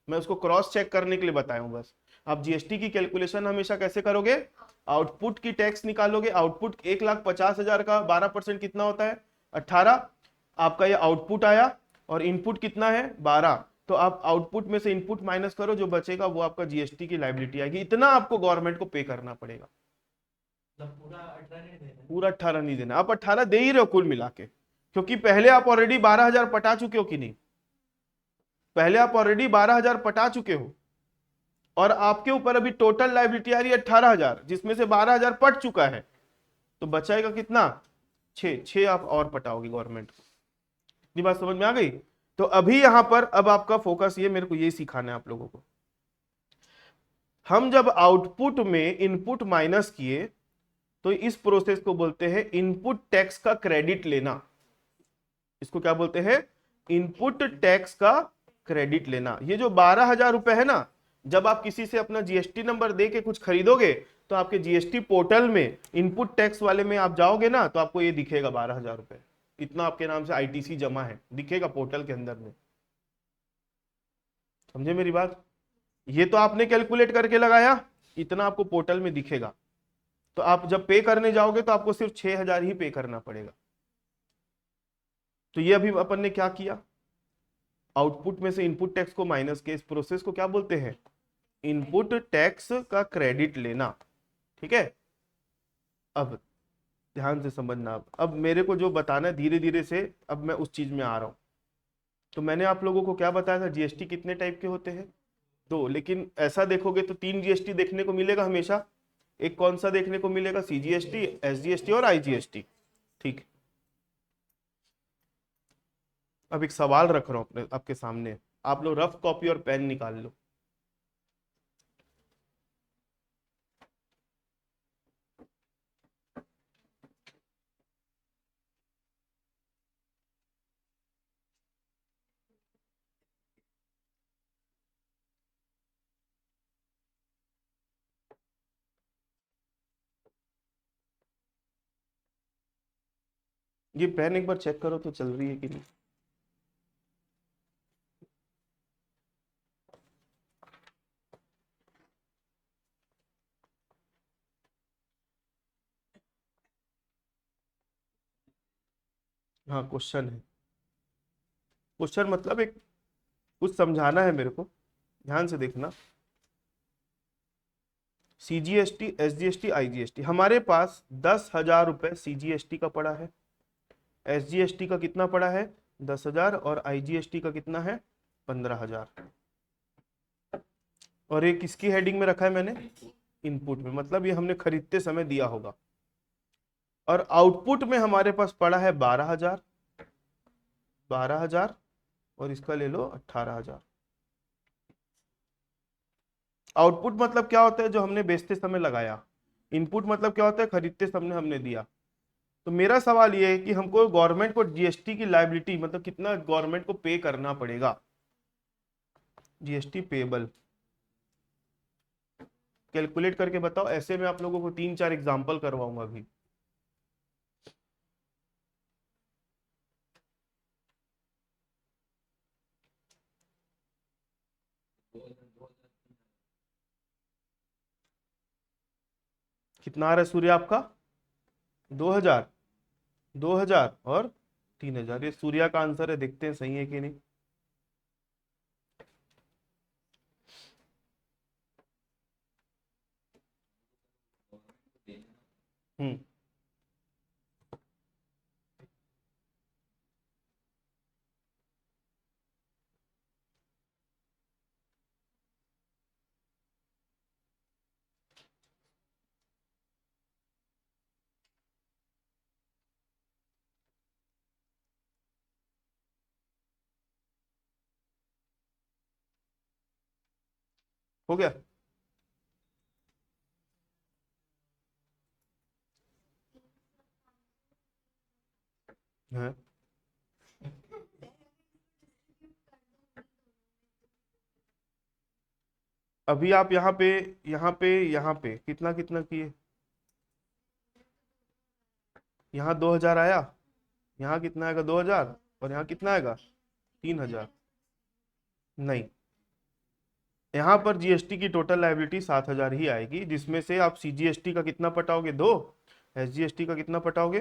मैं उसको क्रॉस चेक करने के लिए बताया हूं बस। आप जीएसटी की कैलकुलेशन हमेशा कैसे करोगे? आउटपुट की टैक्स निकालोगे। आउटपुट 1,50,000 का 12% कितना होता है? 18। आपका ये आउटपुट आया और इनपुट कितना है? 12। तो आप आउटपुट में से इनपुट माइनस करो, जो बचेगा वो आपका जीएसटी की लायबिलिटी आएगी। इतना आपको गवर्नमेंट को पे करना पड़ेगा। पूरा 18 नहीं देना। पूरा 18 नहीं देना, आप 18 दे ही रहे हो कुल मिला के, क्योंकि पहले आप ऑलरेडी 12,000 पटा चुके हो कि नहीं? पहले आप ऑलरेडी 12,000 पटा चुके हो और आपके ऊपर अभी टोटल लायबिलिटी आ रही है 18,000, जिसमें से 12,000 पट चुका है। तो बचाएगा कितना? 6 आप और पटाओगे गवर्नमेंट को। इतनी बात समझ में आ गई? तो अभी यहां पर अब आपका फोकस ये, मेरे को ये सिखाना है आप लोगों को। हम जब आउटपुट में इनपुट माइनस किए तो इस प्रोसेस को बोलते हैं इनपुट टैक्स का क्रेडिट लेना। इसको क्या बोलते हैं? इनपुट टैक्स का क्रेडिट लेना। ये जो 12,000 रुपए है ना, जब आप किसी से अपना जीएसटी नंबर दे के कुछ खरीदोगे तो आपके जीएसटी पोर्टल में इनपुट टैक्स वाले में आप जाओगे ना, तो आपको ये दिखेगा 12,000 रुपए, इतना आपके नाम से आईटीसी जमा है, दिखेगा पोर्टल के अंदर में। समझे मेरी बात? ये तो आपने कैलकुलेट करके लगाया, इतना आपको पोर्टल में दिखेगा। तो आप जब पे करने जाओगे तो आपको सिर्फ 6,000 ही पे करना पड़ेगा। तो ये अभी अपन ने क्या किया? आउटपुट में से इनपुट टैक्स को माइनस के, इस प्रोसेस को क्या बोलते हैं? इनपुट टैक्स का क्रेडिट लेना। ठीक है, अब ध्यान से समझना। अब मेरे को जो बताना है धीरे धीरे से, अब मैं उस चीज में आ रहा हूं। तो मैंने आप लोगों को क्या बताया था? जीएसटी कितने टाइप के होते हैं? 2। लेकिन ऐसा देखोगे तो 3 जीएसटी देखने को मिलेगा हमेशा। एक कौन सा देखने को मिलेगा? सीजीएसटी, एसजीएसटी और आईजीएसटी। ठीक। अब एक सवाल रख रहा हूं आपके सामने, आप लोग रफ कॉपी और पेन निकाल लो। ये पेन एक बार चेक करो तो चल रही है कि नहीं। हाँ, क्वेश्चन है। क्वेश्चन मतलब एक कुछ समझाना है मेरे को, ध्यान से देखना। सीजीएसटी, एसजीएसटी, आईजीएसटी, हमारे पास 10,000 रुपए सीजीएसटी का पड़ा है, एसजीएसटी का कितना पड़ा है? 10,000, और आईजीएसटी का कितना है? 15,000। और ये किसकी हेडिंग में रखा है मैंने? इनपुट में, मतलब ये हमने खरीदते समय दिया होगा। और आउटपुट में हमारे पास पड़ा है 12,000, 12,000, और इसका ले लो 18,000। आउटपुट मतलब क्या होता है? जो हमने बेचते समय लगाया। इनपुट मतलब क्या होता है? खरीदते समय हमने दिया। तो मेरा सवाल ये है कि हमको गवर्नमेंट को जीएसटी की लायबिलिटी मतलब कितना गवर्नमेंट को पे करना पड़ेगा, जीएसटी पेबल कैलकुलेट करके बताओ। ऐसे में आप लोगों को 3-4 एग्जांपल करवाऊंगा अभी। कितना आ रहा है सूर्य आपका? 2000, 2000 और 3000। ये सूर्या का आंसर है, देखते हैं सही है कि नहीं। हम्म हो गया। हाँ, अभी आप यहाँ पे यहाँ पे कितना कितना किए? यहाँ 2000 आया, यहाँ कितना आएगा? 2000, और यहाँ कितना आएगा? 3000। नहीं, यहाँ पर जीएसटी की टोटल लायबिलिटी 7000 ही आएगी, जिसमें से आप सीजीएसटी का कितना पटाओगे? 2, एसजीएसटी का कितना पटाओगे?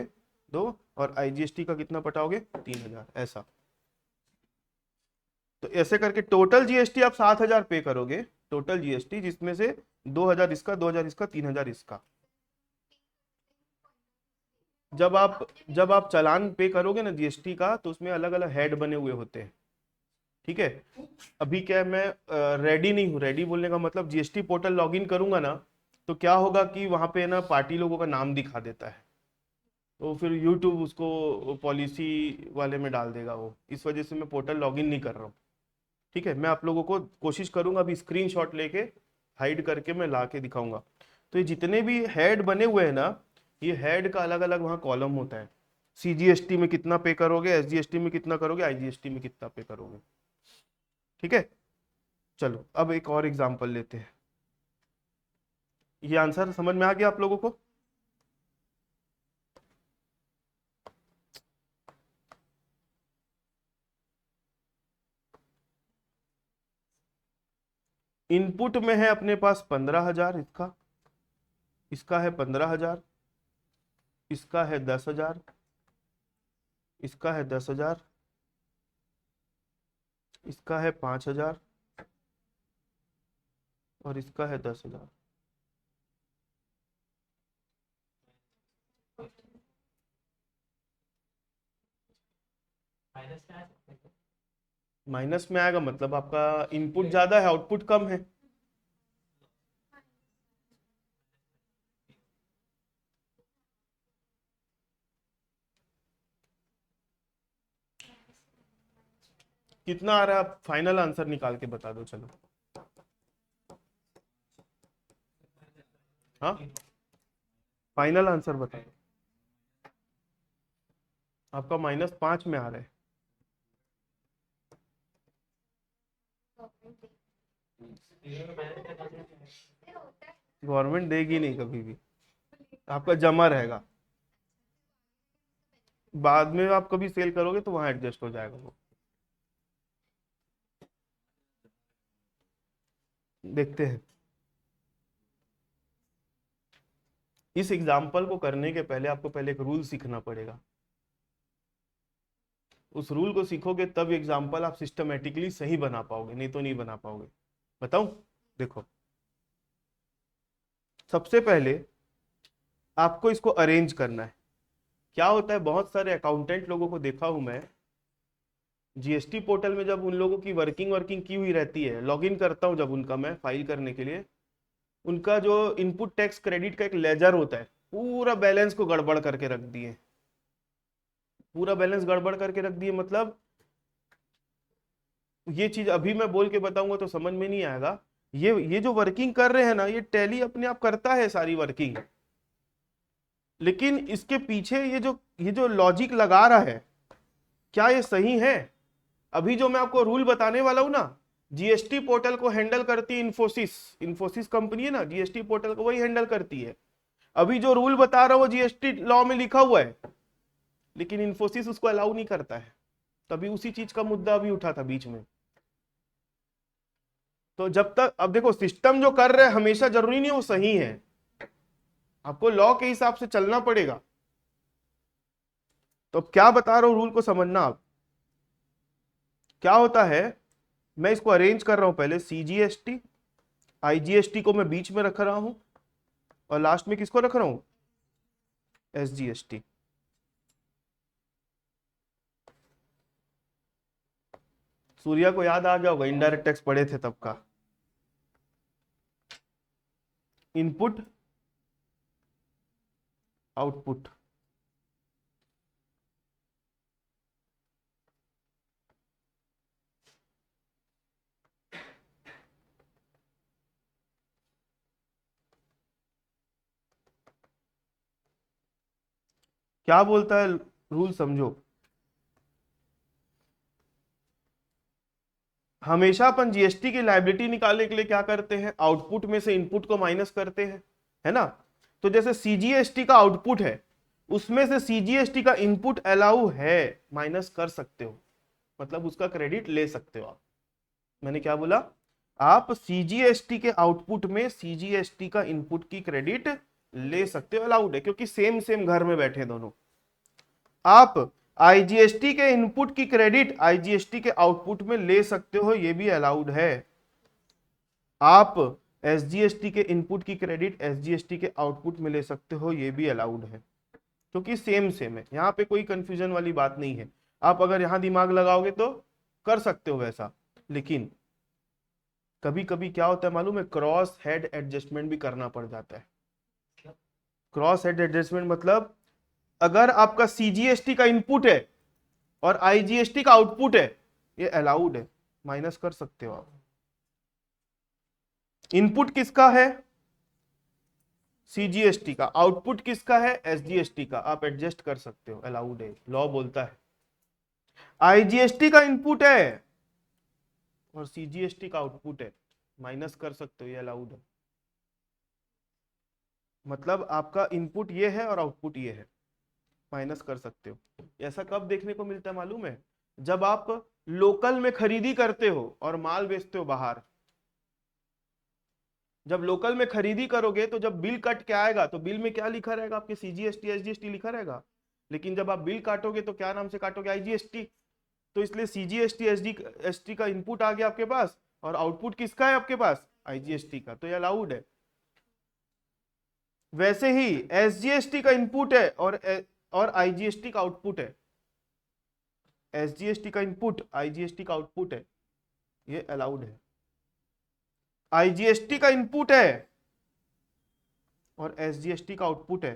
2, और आईजीएसटी का कितना पटाओगे? 3000। ऐसा, तो ऐसे करके टोटल जीएसटी आप 7000 पे करोगे, टोटल जीएसटी, जिसमें से 2000 इसका, 2000 इसका, 3000 इसका। जब आप चालान पे करोगे ना जीएसटी का, तो उसमें अलग अलग हेड बने हुए होते हैं, ठीक है। अभी क्या है, मैं रेडी नहीं हूँ। रेडी बोलने का मतलब जीएसटी पोर्टल लॉगिन करूंगा ना, तो क्या होगा कि वहां पे ना पार्टी लोगों का नाम दिखा देता है, तो फिर यूट्यूब उसको पॉलिसी वाले में डाल देगा वो, इस वजह से मैं पोर्टल लॉगिन नहीं कर रहा हूँ, ठीक है। मैं आप लोगों को कोशिश करूंगा अभी स्क्रीनशॉट लेके हाइड करके मैं ला के दिखाऊंगा। तो ये जितने भी हेड बने हुए हैं ना, ये हेड का अलग अलग वहाँ कॉलम होता है। सीजीएसटी में कितना पे करोगे, एसजीएसटी में कितना करोगे, आईजीएसटी में कितना पे करोगे, ठीक है। चलो अब एक और एग्जांपल लेते हैं। ये आंसर समझ में आ गया आप लोगों को? इनपुट में है अपने पास 15,000, इसका, इसका है 15,000, इसका है 10,000, इसका है 10,000, इसका है 5,000, और इसका है 10,000। माइनस में आ सकते हैं। माइनस में आएगा मतलब आपका इनपुट ज्यादा है, आउटपुट कम है। कितना आ रहा है? आप फाइनल आंसर निकाल के बता दो। चलो, हाँ, फाइनल आंसर बता दो। आपका -5 में आ रहा है। गवर्नमेंट देगी नहीं कभी भी, आपका जमा रहेगा। बाद में आप कभी सेल करोगे तो वहां एडजस्ट हो जाएगा वो। देखते हैं। इस एग्जाम्पल को करने के पहले आपको पहले एक रूल सीखना पड़ेगा। उस रूल को सीखोगे तब एग्जाम्पल आप सिस्टमेटिकली सही बना पाओगे, नहीं तो नहीं बना पाओगे। बताऊं? देखो, सबसे पहले आपको इसको अरेंज करना है। क्या होता है, बहुत सारे अकाउंटेंट लोगों को देखा हूं मैं, जीएसटी पोर्टल में जब उन लोगों की वर्किंग की हुई रहती है, लॉगिन करता हूं जब उनका मैं फाइल करने के लिए, उनका जो इनपुट टैक्स क्रेडिट का एक लेजर होता है, पूरा बैलेंस को गड़बड़ करके रख दिए। पूरा बैलेंस गड़बड़ करके रख दिए मतलब, ये चीज अभी मैं बोल के बताऊंगा तो समझ में नहीं आएगा। ये जो वर्किंग कर रहे हैं ना, ये टैली अपने आप करता है सारी वर्किंग। लेकिन इसके पीछे ये जो लॉजिक लगा रहा है, क्या ये सही है? अभी जो मैं आपको रूल बताने वाला हूं ना, जीएसटी पोर्टल को हैंडल करती है इन्फोसिस। इन्फोसिस कंपनी है ना, जीएसटी पोर्टल को वही हैंडल करती है। अभी जो रूल बता रहा हूं वो जीएसटी लॉ में लिखा हुआ है, लेकिन इन्फोसिस उसको अलाउ नहीं करता है। तभी उसी चीज का मुद्दा अभी उठा था बीच में। तो जब तक, अब देखो, सिस्टम जो कर रहे हैं हमेशा जरूरी नहीं वो सही है, आपको लॉ के हिसाब से चलना पड़ेगा। तो अब क्या बता रहा हूं, रूल को समझना आप। क्या होता है, मैं इसको अरेंज कर रहा हूं, पहले सीजीएसटी, आईजीएसटी को मैं बीच में रख रहा हूं, और लास्ट में किसको रख रहा हूं, एसजीएसटी। सूर्या को याद आ गया होगा, इनडायरेक्ट टैक्स पढ़े थे तब का। इनपुट आउटपुट, क्या बोलता है रूल, समझो। हमेशा अपन जीएसटी की लायबिलिटी निकालने के लिए क्या करते हैं, आउटपुट में से इनपुट को माइनस करते हैं, है ना। तो जैसे सीजीएसटी का आउटपुट है, उसमें से सीजीएसटी का इनपुट अलाउ है, माइनस कर सकते हो, मतलब उसका क्रेडिट ले सकते हो आप। मैंने क्या बोला, आप सीजीएसटी के आउटपुट में सीजीएसटी का इनपुट की क्रेडिट ले सकते हो, अलाउड है, क्योंकि सेम सेम घर में बैठे दोनों। आप आईजीएसटी के इनपुट की क्रेडिट आईजीएसटी के आउटपुट में ले सकते हो, ये भी अलाउड है। आप एसजीएसटी के इनपुट की क्रेडिट एसजीएसटी के आउटपुट में ले सकते हो, ये भी अलाउड है, क्योंकि सेम सेम है, यहां पे कोई कंफ्यूजन वाली बात नहीं है। आप अगर यहां दिमाग लगाओगे तो कर सकते हो वैसा, लेकिन कभी कभी क्या होता है मालूम है, क्रॉस हेड एडजस्टमेंट भी करना पड़ जाता है। क्रॉस हेड एडजस्टमेंट मतलब, अगर आपका सीजीएसटी का इनपुट है और आईजीएसटी का आउटपुट है, ये अलाउड है, माइनस कर सकते हो आप। इनपुट किसका है, सीजीएसटी का, आउटपुट किसका है, एसजीएसटी का, आप एडजस्ट कर सकते हो, अलाउड है, लॉ बोलता है। आईजीएसटी का इनपुट है और सीजीएसटी का आउटपुट है, माइनस कर सकते हो, ये अलाउड है। मतलब आपका इनपुट ये है और आउटपुट ये है, माइनस कर सकते हो। ऐसा कब देखने को मिलता है मालूम है, जब आप लोकल में खरीदी करते हो और माल बेचते हो बाहर। जब लोकल में खरीदी करोगे तो जब बिल कट के आएगा तो बिल में क्या लिखा रहेगा, आपके सीजीएसटी एसजीएसटी लिखा रहेगा। लेकिन जब आप बिल काटोगे तो क्या नाम से काटोगे, आईजीएसटी। तो इसलिए सीजीएसटी एसजीएसटी का इनपुट आ गया आपके पास, और आउटपुट किसका है आपके पास, आईजीएसटी का, तो ये अलाउड है। वैसे ही एसजीएसटी का इनपुट है और आईजीएसटी का आउटपुट है। एसजीएसटी का इनपुट आईजीएसटी का आउटपुट है, ये अलाउड है। आईजीएसटी का इनपुट है और एसजीएसटी का आउटपुट है,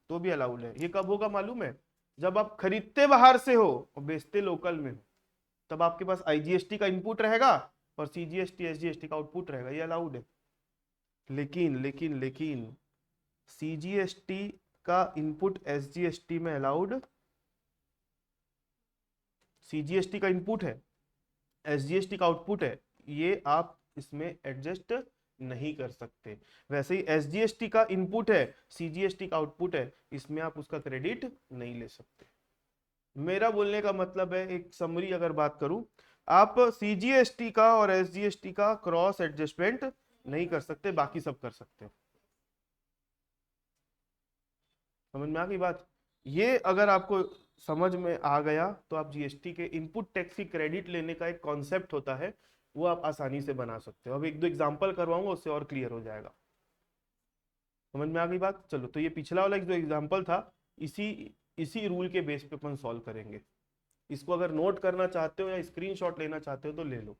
तो भी अलाउड है। ये कब होगा मालूम है, जब आप खरीदते बाहर से हो और बेचते लोकल में हो, तब आपके पास आईजीएसटी का इनपुट रहेगा और सीजीएसटी एसजीएसटी का आउटपुट रहेगा, ये अलाउड है। लेकिन लेकिन लेकिन सीजीएसटी का इनपुट एसजीएसटी में अलाउड, सीजीएसटी का इनपुट है, एसजीएसटी का आउटपुट है, ये आप इसमें एडजस्ट नहीं कर सकते। वैसे ही एसजीएसटी का इनपुट है, सीजीएसटी का आउटपुट है, इसमें आप उसका क्रेडिट नहीं ले सकते। मेरा बोलने का मतलब है, एक समरी अगर बात करूं, आप सीजीएसटी का और एसजीएसटी का क्रॉस एडजस्टमेंट नहीं कर सकते, बाकी सब कर सकते हो। समझ में आ गई बात। ये अगर आपको समझ में आ गया तो आप जीएसटी के इनपुट टैक्स की क्रेडिट लेने का एक कॉन्सेप्ट होता है, वो आप आसानी से बना सकते हो। अब एक दो एग्जांपल करवाऊंगा, उससे और क्लियर हो जाएगा। समझ में आ गई बात। चलो, तो ये पिछला वाला एक जो एग्जांपल था, इसी इसी रूल के बेस पे अपन सॉल्व करेंगे। इसको अगर नोट करना चाहते हो या स्क्रीनशॉट लेना चाहते हो तो ले लो।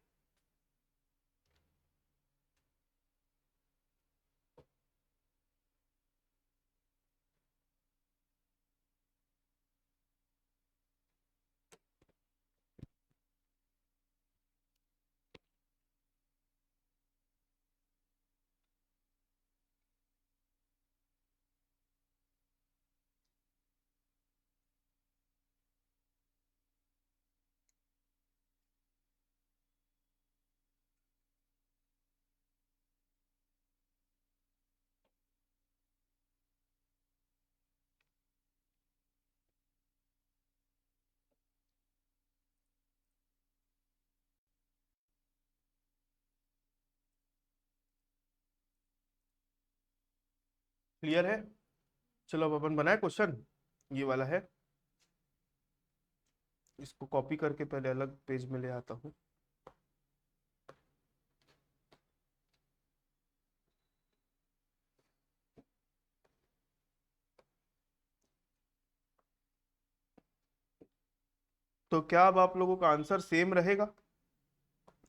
क्लियर है? चलो अब अपन बनाए क्वेश्चन, ये वाला है, इसको कॉपी करके पहले अलग पेज में ले आता हूँ। तो क्या अब आप लोगों का आंसर सेम रहेगा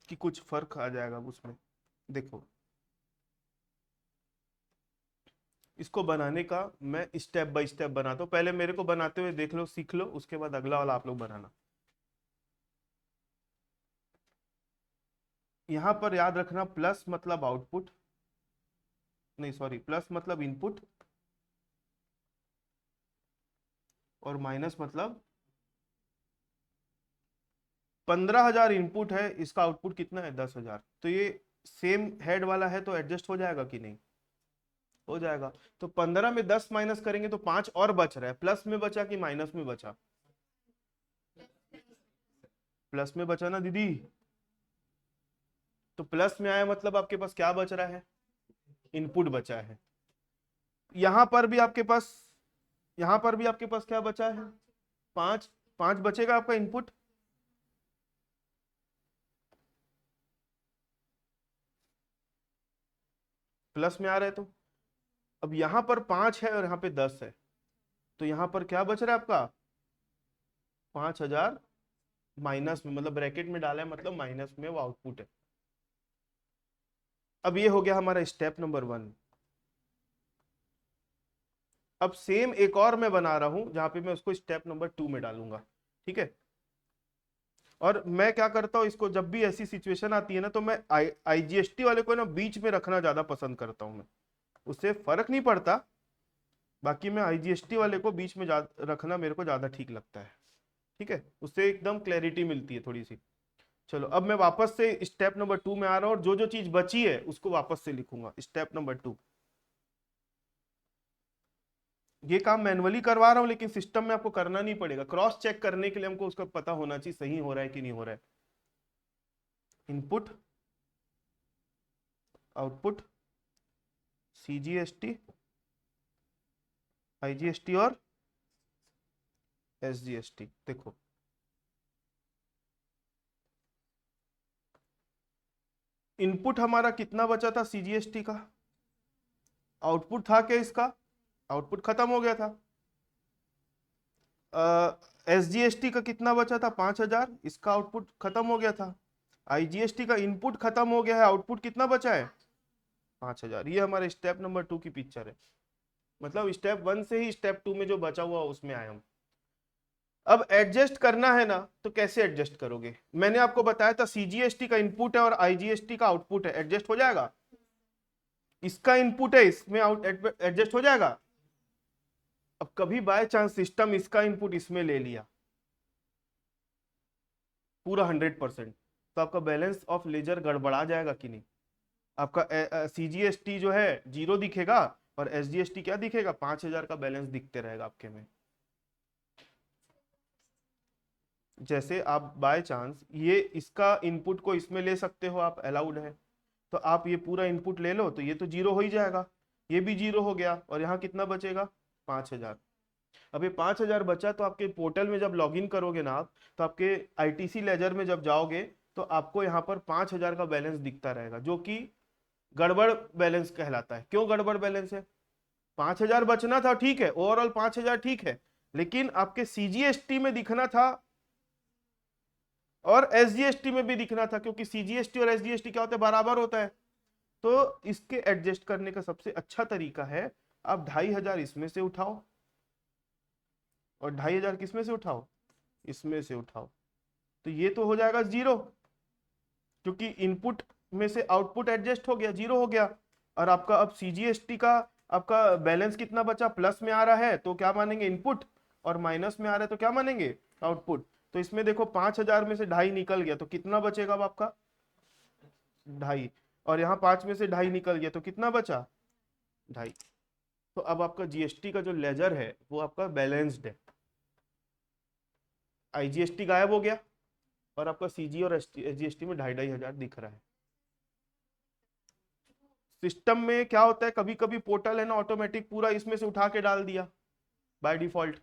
कि कुछ फर्क आ जाएगा उसमें? देखो, इसको बनाने का मैं स्टेप बाय स्टेप बनाता हूँ, पहले मेरे को बनाते हुए देख लो, सीख लो, उसके बाद अगला वाला आप लोग बनाना। यहां पर याद रखना, प्लस मतलब आउटपुट, नहीं सॉरी, प्लस मतलब इनपुट और माइनस मतलब 15,000 इनपुट है, इसका आउटपुट कितना है 10,000। तो ये सेम हेड वाला है तो एडजस्ट हो जाएगा कि नहीं? हो जाएगा। तो 15 में 10 माइनस करेंगे तो 5 और बच रहा है, प्लस में बचा कि माइनस में बचा? प्लस में बचा ना दीदी। तो प्लस में आया मतलब आपके पास क्या बच रहा है? इनपुट बचा है। यहां पर भी आपके पास, यहां पर भी आपके पास क्या बचा है? 5। 5 बचेगा आपका इनपुट। प्लस में आ रहा है तो अब यहां पर 5 है और यहां पे 10 है, तो यहां पर क्या बच रहा है आपका? 5,000 माइनस में, मतलब ब्रैकेट में डाला है, मतलब माइनस में वो आउटपुट है। अब ये हो गया हमारा स्टेप नंबर 1। अब सेम एक और मैं बना रहा हूं जहां पे मैं उसको स्टेप नंबर 2 में डालूंगा, ठीक है? और मैं क्या करता हूं, इसको जब भी ऐसी सिचुएशन आती है ना, तो मैं आईजीएसटी वाले को ना बीच में रखना ज्यादा पसंद करता हूं मैं, उससे फर्क नहीं पड़ता, बाकी मैं आईजीएसटी वाले को बीच में रखना मेरे को ज्यादा ठीक लगता है, ठीक है? उससे एकदम क्लैरिटी मिलती है थोड़ी सी। चलो अब मैं वापस से स्टेप नंबर 2 में आ रहा हूं और जो जो चीज बची है उसको वापस से लिखूंगा, स्टेप नंबर 2। ये काम मैनुअली करवा रहा हूं, लेकिन सिस्टम में आपको करना नहीं पड़ेगा, क्रॉस चेक करने के लिए हमको उसका पता होना चाहिए सही हो रहा है कि नहीं हो रहा है। इनपुट, आउटपुट, सीजीएसटी, आईजीएसटी और एसजीएसटी। देखो इनपुट हमारा कितना बचा था सीजीएसटी का? आउटपुट था क्या इसका? आउटपुट खत्म हो गया था। एसजीएसटी का कितना बचा था? 5,000, इसका आउटपुट खत्म हो गया था। आईजीएसटी का इनपुट खत्म हो गया है, आउटपुट कितना बचा है? 5,000। ये हमारे स्टेप नंबर 2 की पिक्चर है, मतलब स्टेप 1 से ही स्टेप 2 में जो बचा हुआ उसमें आए हम। अब एडजस्ट करना है ना, तो कैसे एडजस्ट करोगे? मैंने आपको बताया था सीजीएसटी का इनपुट है और आईजीएसटी का आउटपुट है, एडजस्ट हो जाएगा। इसका इनपुट है, इसमें आउट एडजस्ट हो जाएगा। अब कभी बाय चांस सिस्टम इसका इनपुट इसमें ले लिया पूरा 100%, तो आपका बैलेंस ऑफ लेजर गड़बड़ा जाएगा कि नहीं? आपका सीजीएसटी जो है 0 दिखेगा और एसजीएसटी क्या दिखेगा? 5,000 का बैलेंस दिखते रहेगा आपके में। जैसे आप बाय चांस ये इसका इनपुट को इसमें ले सकते हो, आप अलाउड है, तो आप ये पूरा इनपुट ले लो, तो ये तो 0 हो ही जाएगा, ये भी 0 हो गया, और यहाँ कितना बचेगा? 5,000। अब ये 5,000 बचा, तो आपके पोर्टल में जब लॉगिन करोगे ना आप, तो आपके आईटीसी लेजर में जब जाओगे तो आपको यहाँ पर 5,000 का बैलेंस दिखता रहेगा, जो कि गड़बड़ बैलेंस कहलाता है। क्यों गड़बड़ बैलेंस है? 5,000 बचना था, ठीक है, ओवरऑल 5,000 ठीक है, लेकिन आपके सीजीएसटी में दिखना था और एसजीएसटी में भी दिखना था, क्योंकि सीजीएसटी और एसजीएसटी क्या होता है? बराबर होता है। तो इसके एडजस्ट करने का सबसे अच्छा तरीका है, आप 2,500 इसमें से उठाओ और 2,500 किसमें से उठाओ? इसमें से उठाओ, तो ये तो हो जाएगा 0, क्योंकि इनपुट में से आउटपुट एडजस्ट हो गया, 0 हो गया। और आपका अब सीजीएसटी का आपका बैलेंस कितना बचा? प्लस में आ रहा है तो क्या मानेंगे? इनपुट, और माइनस में आ रहा है तो क्या मानेंगे? आउटपुट। तो इसमें देखो 5,000 में से 2,500 निकल गया, तो कितना बचेगा अब आपका? 2,500। और यहाँ 5 में से 2,500 निकल गया, तो कितना बचा? 2,500। तो अब आपका जीएसटी का जो लेजर है वो आपका बैलेंस्ड है, आईजीएसटी गायब हो गया और आपका सीजी और एसजीएसटी में 2,500 दिख रहा है। सिस्टम में क्या होता है, कभी कभी पोर्टल है ना ऑटोमेटिक पूरा इसमें से उठा के डाल दिया बाय डिफॉल्ट,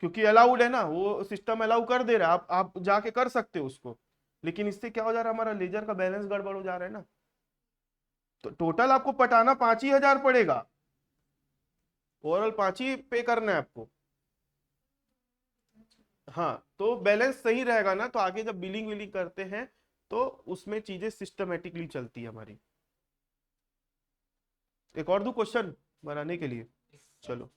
क्योंकि अलाउड है ना, वो सिस्टम अलाउ कर दे रहा है, आप जाके कर सकते हो उसको। लेकिन इससे क्या हो जा रहा है, हमारा लेजर का बैलेंस गड़बड़ हो जा रहा है ना। तो टोटल आपको पटाना 5,000 पड़ेगा, ओवरऑल 5 ही पे करना है आपको। हाँ, तो बैलेंस सही रहेगा ना, तो आगे जब बिलिंग विलिंग करते हैं तो उसमें चीजें सिस्टमेटिकली चलती है हमारी। एक और दो क्वेश्चन बनाने के लिए, चलो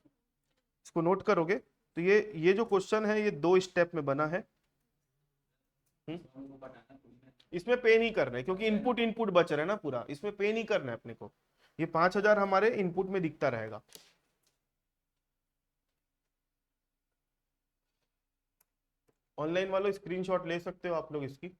इसको नोट करोगे। तो ये जो क्वेश्चन है ये 2 स्टेप में बना है। उनको पटाना कुछ नहीं। इसमें पे नहीं करना है क्योंकि इनपुट इनपुट बच रहा है ना पूरा, इसमें पे नहीं करना है अपने को। ये 5,000 हमारे इनपुट में दिखता रहेगा। ऑनलाइन वालों स्क्रीनशॉट ले सकते हो आप लोग इसकी।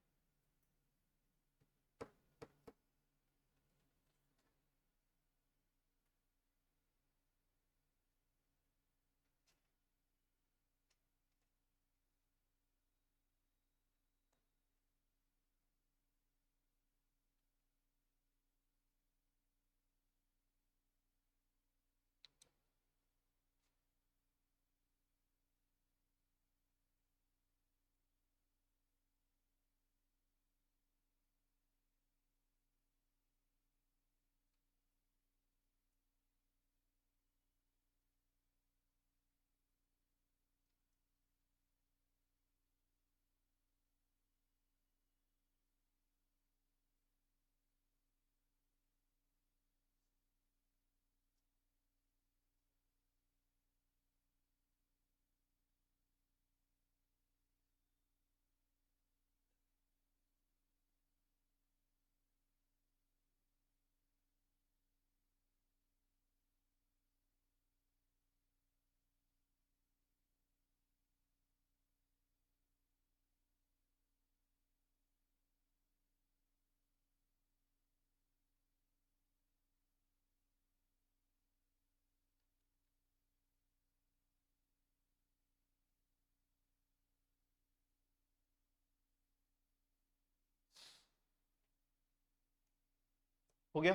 हो गया।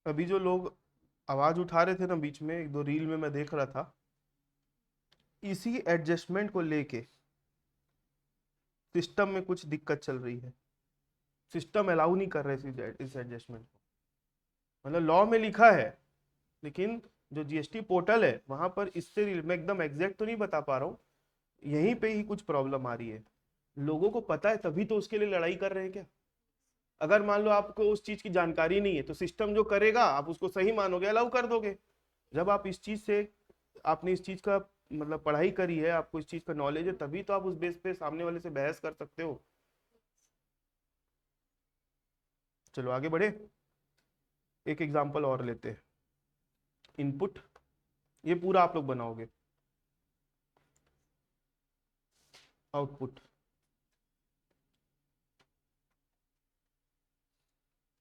अभी जो लोग आवाज उठा रहे थे ना बीच में, एक दो रील में मैं देख रहा था, इसी एडजस्टमेंट को लेके सिस्टम में कुछ दिक्कत चल रही है। सिस्टम अलाउ नहीं कर रहे इस एडजस्टमेंट को। मतलब लॉ में लिखा है, लेकिन जो जीएसटी पोर्टल है वहां पर इससे मैं एकदम एग्जैक्ट तो नहीं बता पा रहा हूँ, यहीं पे ही कुछ प्रॉब्लम आ रही है। लोगों को पता है तभी तो उसके लिए लड़ाई कर रहे हैं क्या। अगर मान लो आपको उस चीज की जानकारी नहीं है तो सिस्टम जो करेगा आप उसको सही मानोगे, अलाउ कर दोगे। जब आप इस चीज से, आपने इस चीज का मतलब पढ़ाई करी है, आपको इस चीज का नॉलेज है, तभी तो आप उस बेस पे सामने वाले से बहस कर सकते हो। चलो आगे बढ़े, एक एग्जांपल और लेते हैं। इनपुट, ये पूरा आप लोग बनाओगे। आउटपुट,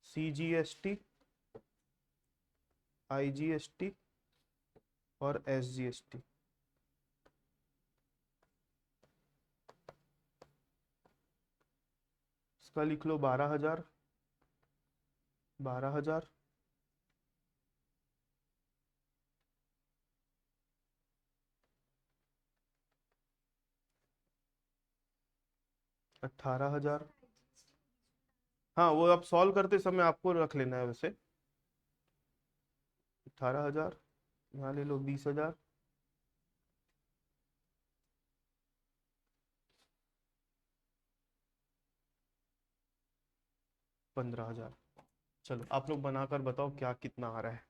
CGST, IGST और SGST। इसका लिख लो 12,000, 12,000, 18,000। हाँ, वो आप सॉल्व करते समय आपको रख लेना है वैसे। 18,000, यहाँ ले लो 20,000, 15,000। चलो आप लोग बनाकर बताओ क्या कितना आ रहा है।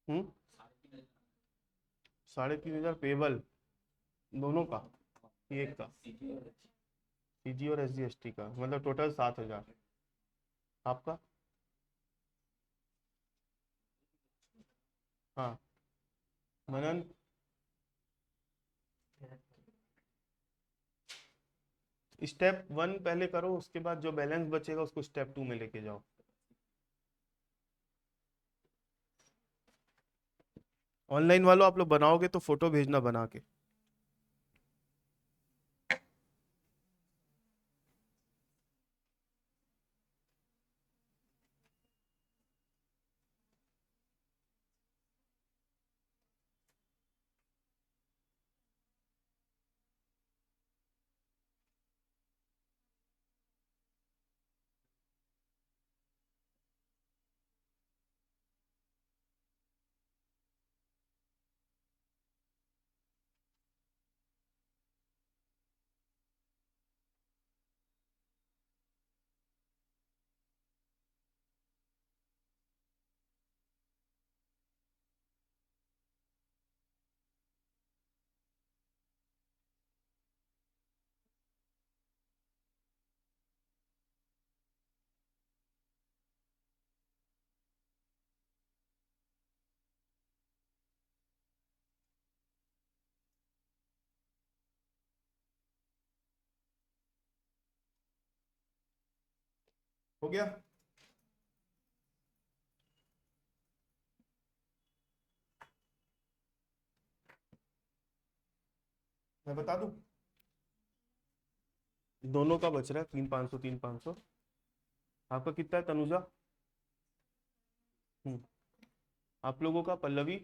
हम्म, 3,500 पेबल दोनों का, एक का, सीजी और एसजीएसटी का, मतलब टोटल 7,000। आपका? हाँ, मनन? स्टेप 1 पहले करो, उसके बाद जो बैलेंस बचेगा उसको स्टेप 2 में लेके जाओ। ऑनलाइन वालों आप लोग बनाओगे तो फोटो भेजना बना के। हो गया? मैं बता दूं, दोनों का बच रहा है 3,500 3,500। आपका कितना है तनुजा? हम्म, आप लोगों का पल्लवी?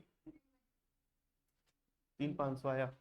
3,500 आया।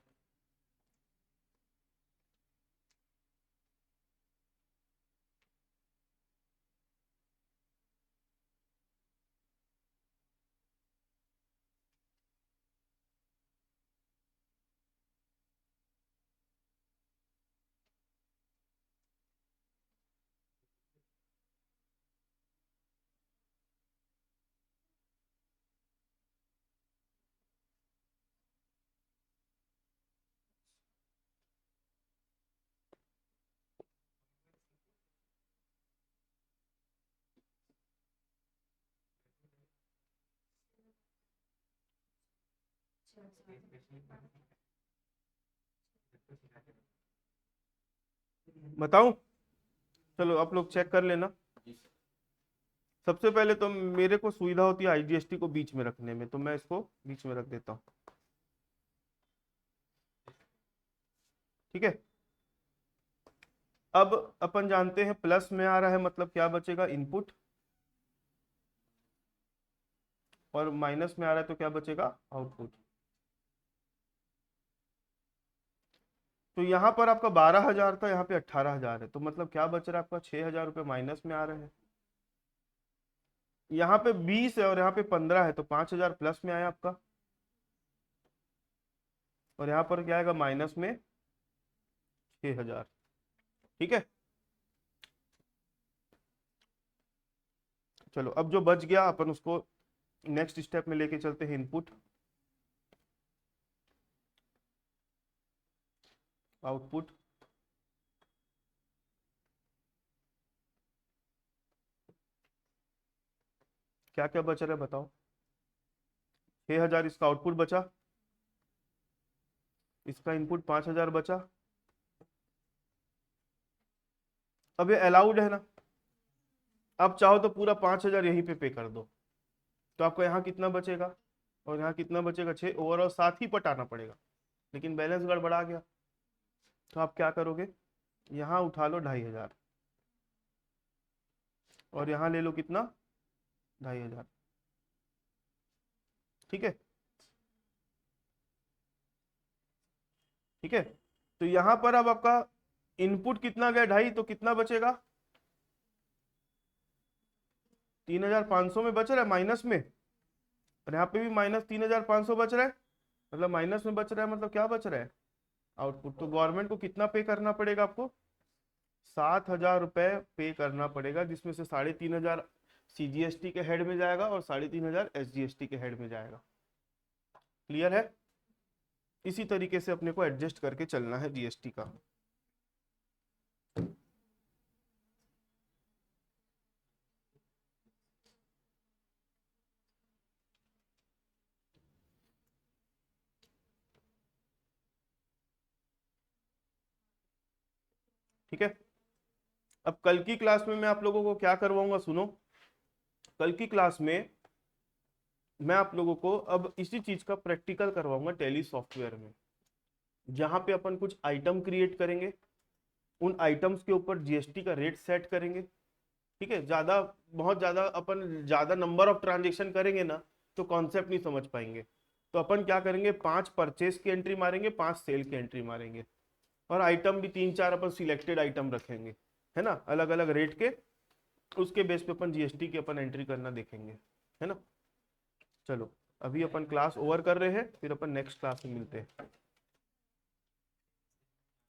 बताऊं? चलो आप लोग चेक कर लेना। सबसे पहले तो मेरे को सुविधा होती है आईजीएसटी को बीच में रखने में, तो मैं इसको बीच में रख देता हूँ। ठीक है, अब अपन जानते हैं प्लस में आ रहा है मतलब क्या बचेगा, इनपुट, और माइनस में आ रहा है तो क्या बचेगा, आउटपुट। तो यहाँ पर आपका 12,000 था, यहाँ पे 18,000 है, तो मतलब क्या बच रहा है आपका, 6,000 रुपये माइनस में आ रहे हैं। यहाँ पे 20 है और यहाँ पे 15 है, तो 5,000 प्लस में आया आपका, और यहाँ पर क्या आएगा, माइनस में 6,000। ठीक है, चलो अब जो बच गया अपन उसको नेक्स्ट स्टेप में लेके चलते हैं, इनपुट, आउटपुट। क्या क्या बच रहा है बताओ? 6,000 इसका आउटपुट बचा, इसका इनपुट 5,000 बचा। अब ये अलाउड है ना, आप चाहो तो पूरा 5,000 यहीं पे कर दो, तो आपको यहाँ कितना बचेगा और यहाँ कितना बचेगा, 6, ओवरऑल 7 ही पटाना पड़ेगा, लेकिन बैलेंस गड़बड़ा गया। तो आप क्या करोगे, यहाँ उठा लो 2,500 और यहाँ ले लो कितना, 2,500। ठीक है, ठीक है, तो यहाँ पर अब आपका इनपुट कितना गया, 2,500, तो कितना बचेगा, 3,500 में बच रहा है माइनस में, और यहाँ पे भी माइनस 3,500 बच रहा है, मतलब माइनस में बच रहा है, मतलब क्या बच रहा है, आउटपुट। तो गवर्नमेंट को कितना पे करना पड़ेगा आपको, 7,000 रुपये पे करना पड़ेगा, जिसमें से 3,500 सीजीएसटी के हेड में जाएगा और 3,500 एसजीएसटी के हेड में जाएगा। क्लियर है? इसी तरीके से अपने को एडजस्ट करके चलना है जीएसटी का। ठीक है, अब कल की क्लास में मैं आप लोगों को क्या करवाऊंगा, सुनो। कल की क्लास में मैं आप लोगों को अब इसी चीज का प्रैक्टिकल करवाऊंगा टैली सॉफ्टवेयर में, जहां पे अपन कुछ आइटम क्रिएट करेंगे, उन आइटम्स के ऊपर जीएसटी का रेट सेट करेंगे। ठीक है, बहुत ज्यादा अपन ज्यादा नंबर ऑफ ट्रांजेक्शन करेंगे ना तो कॉन्सेप्ट नहीं समझ पाएंगे। तो अपन क्या करेंगे, 5 परचेज की एंट्री मारेंगे, 5 सेल की एंट्री मारेंगे, और आइटम भी 3-4 अपन सिलेक्टेड आइटम रखेंगे, है ना, अलग अलग रेट के। उसके बेस पे अपन जीएसटी की अपन एंट्री करना देखेंगे, है ना। चलो अभी अपन क्लास ओवर कर रहे हैं, फिर अपन नेक्स्ट क्लास में मिलते हैं।